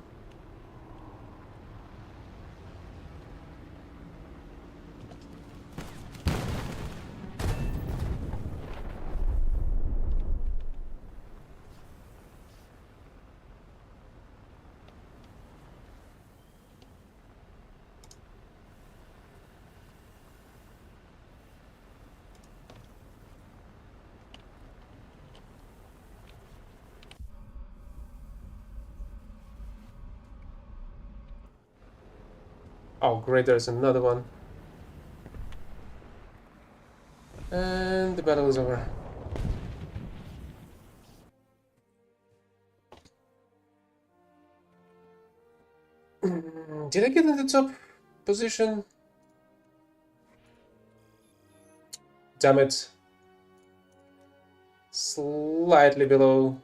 Oh, great, there's another one. And the battle is over. Did I get in the top position? Damn it. Slightly below.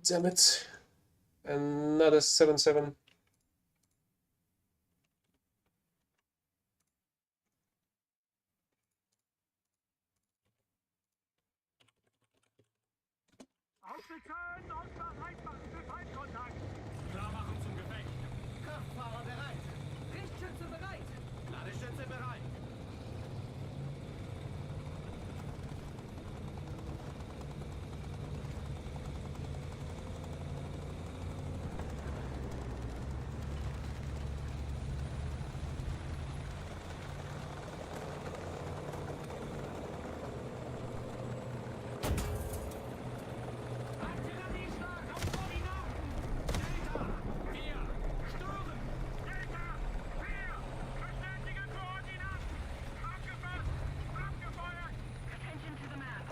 Damn it. Another 7-7. Aufsitzen und bereit machen für Feindkontakt. Klarmachung zum Gefecht. Kraftfahrer bereit. Richtschütze bereit. Ladestütze bereit. Artillerieschlag auf Koordinaten. Delta 4. Stören. Delta 4. Bestätige Koordinaten. Abgefasst. Abgefeuert. Attention to the map.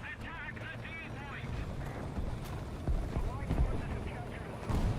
Attack the D-point. Allied forces have captured the zone.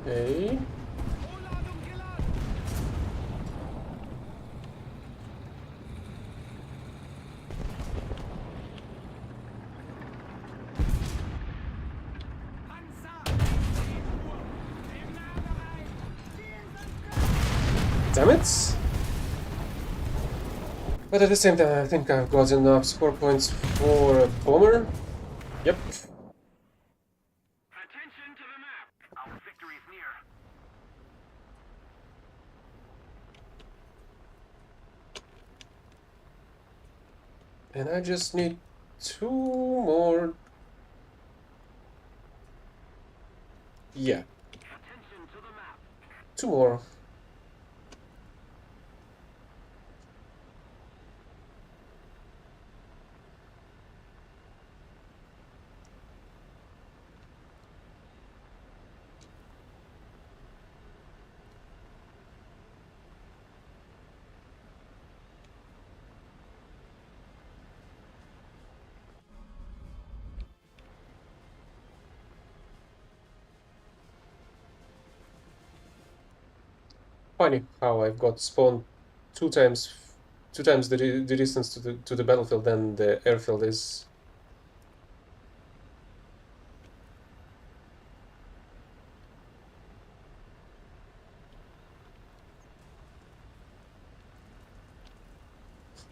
Okay. Vorladung geladen. Panzer! 10 Uhr! Im Nahbereich! Damn it! But at the same time, I think I've got enough score points for a bomber. Yep. Attention to the map. Our victory is near. And I just need 2 more. Yeah, Attention to the map. 2 more. Funny how I've got spawned 2 times, 2 times the distance to the battlefield than the airfield is.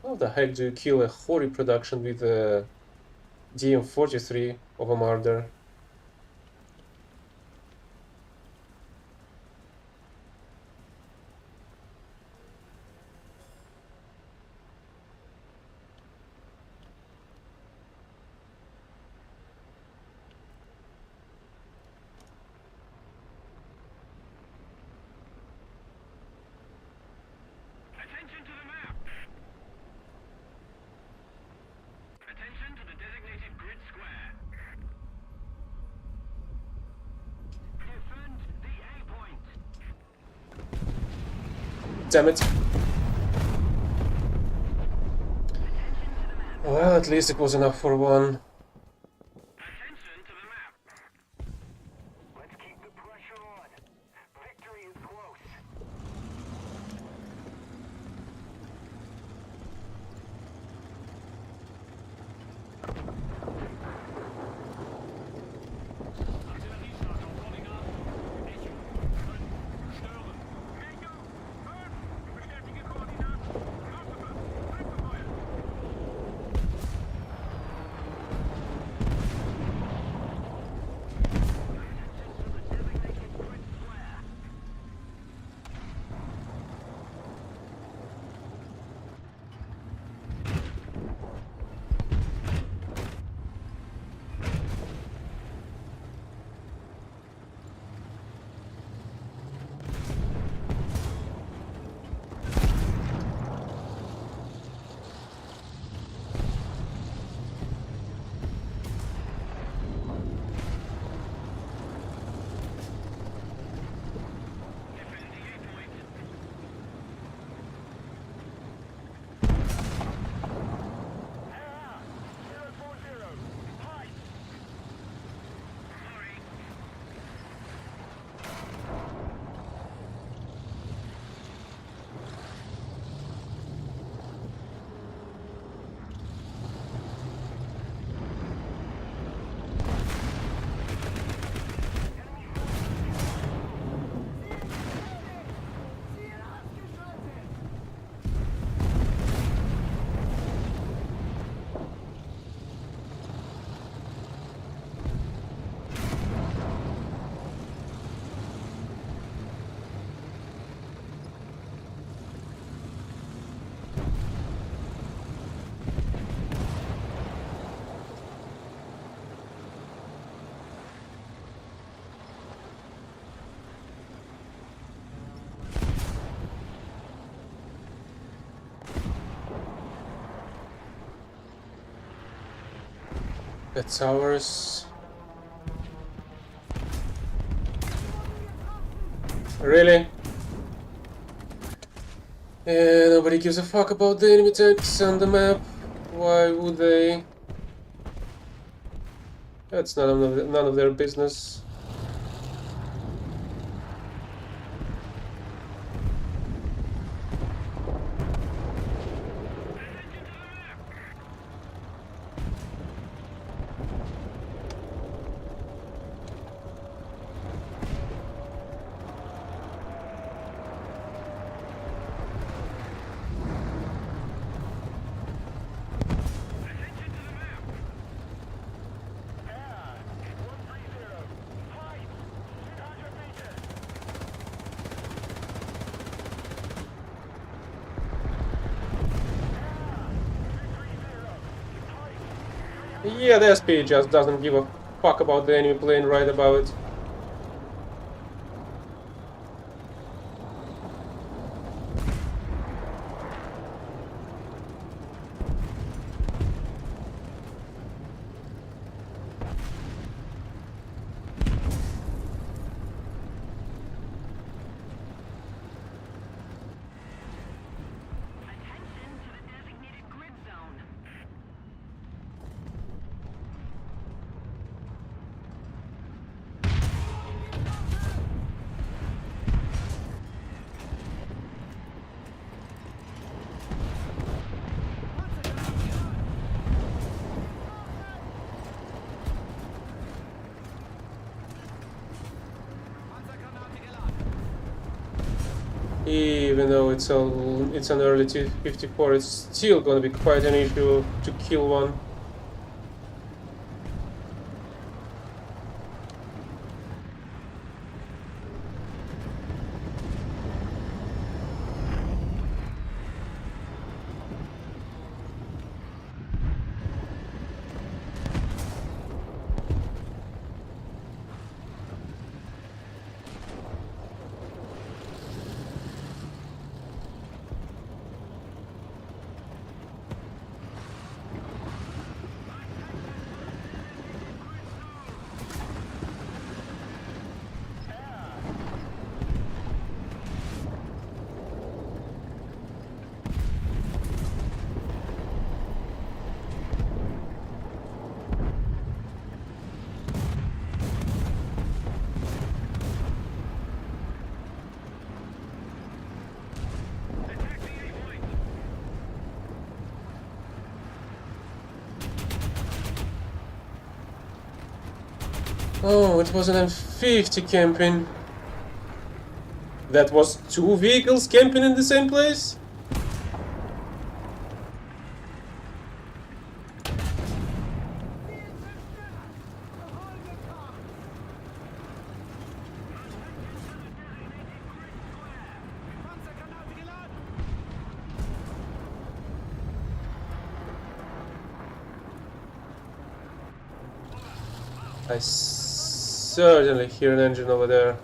How the heck do you kill a Hori production with a DM-43 of a Marder? damn it. Well, at least it was enough for one. Attention to the map. Let's keep the pressure on. Victory is close. That's ours. Really? Yeah, nobody gives a fuck about the enemy tanks on the map. Why would they? That's none of their business. Yeah, the SP just doesn't give a fuck about the enemy plane right about it. Attention to the designated grid zone. Even though it's an early T-54, it's still gonna be quite an issue to kill one. Oh, it was an M50 camping. That was two vehicles camping in the same place? Panzergranate geladen! I certainly hear an engine over there.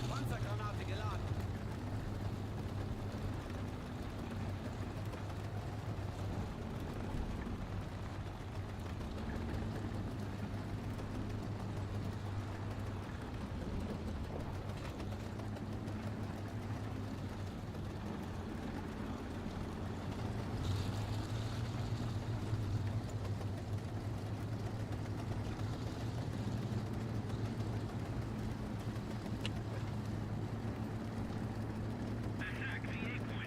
Panzergranate geladen! Panzergranate geladen!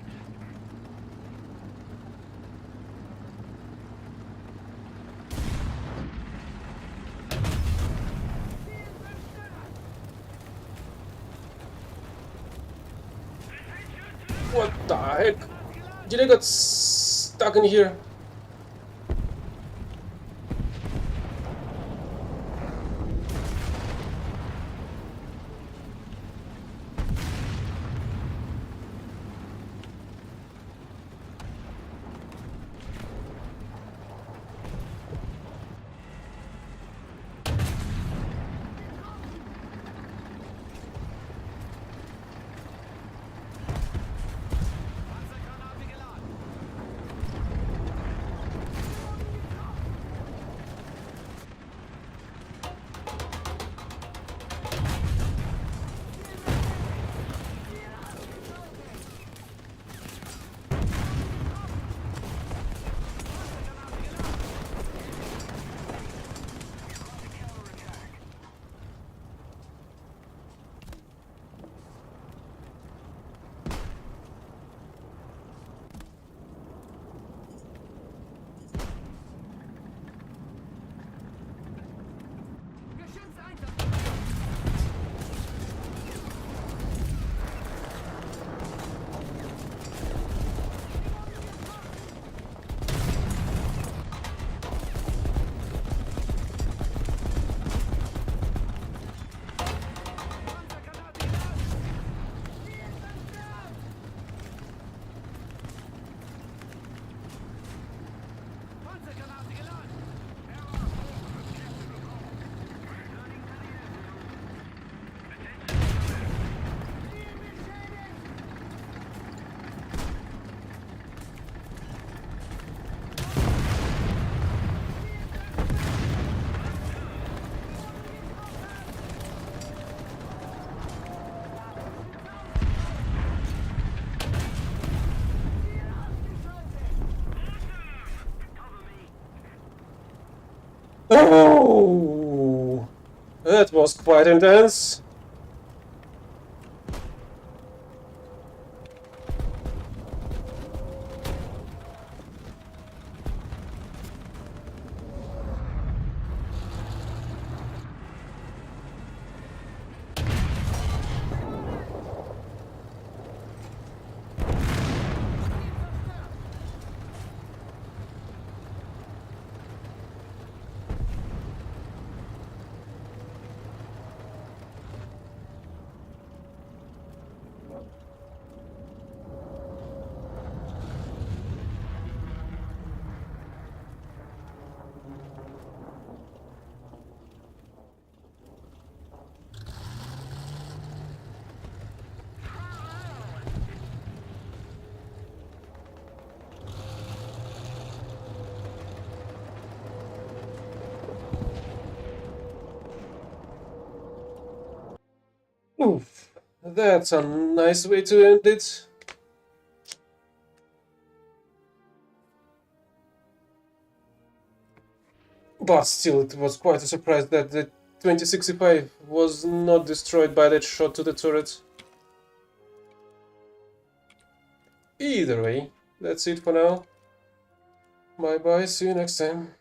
What the heck? Did I get stuck in here? Panzergranate geladen! Geschützeinsatz! Panzergranate geladen! Panzergranate geladen! Oh, that was quite intense. Oof. That's a nice way to end it. But still, it was quite a surprise that the 2065 was not destroyed by that shot to the turret. Either way, that's it for now. Bye bye, see you next time.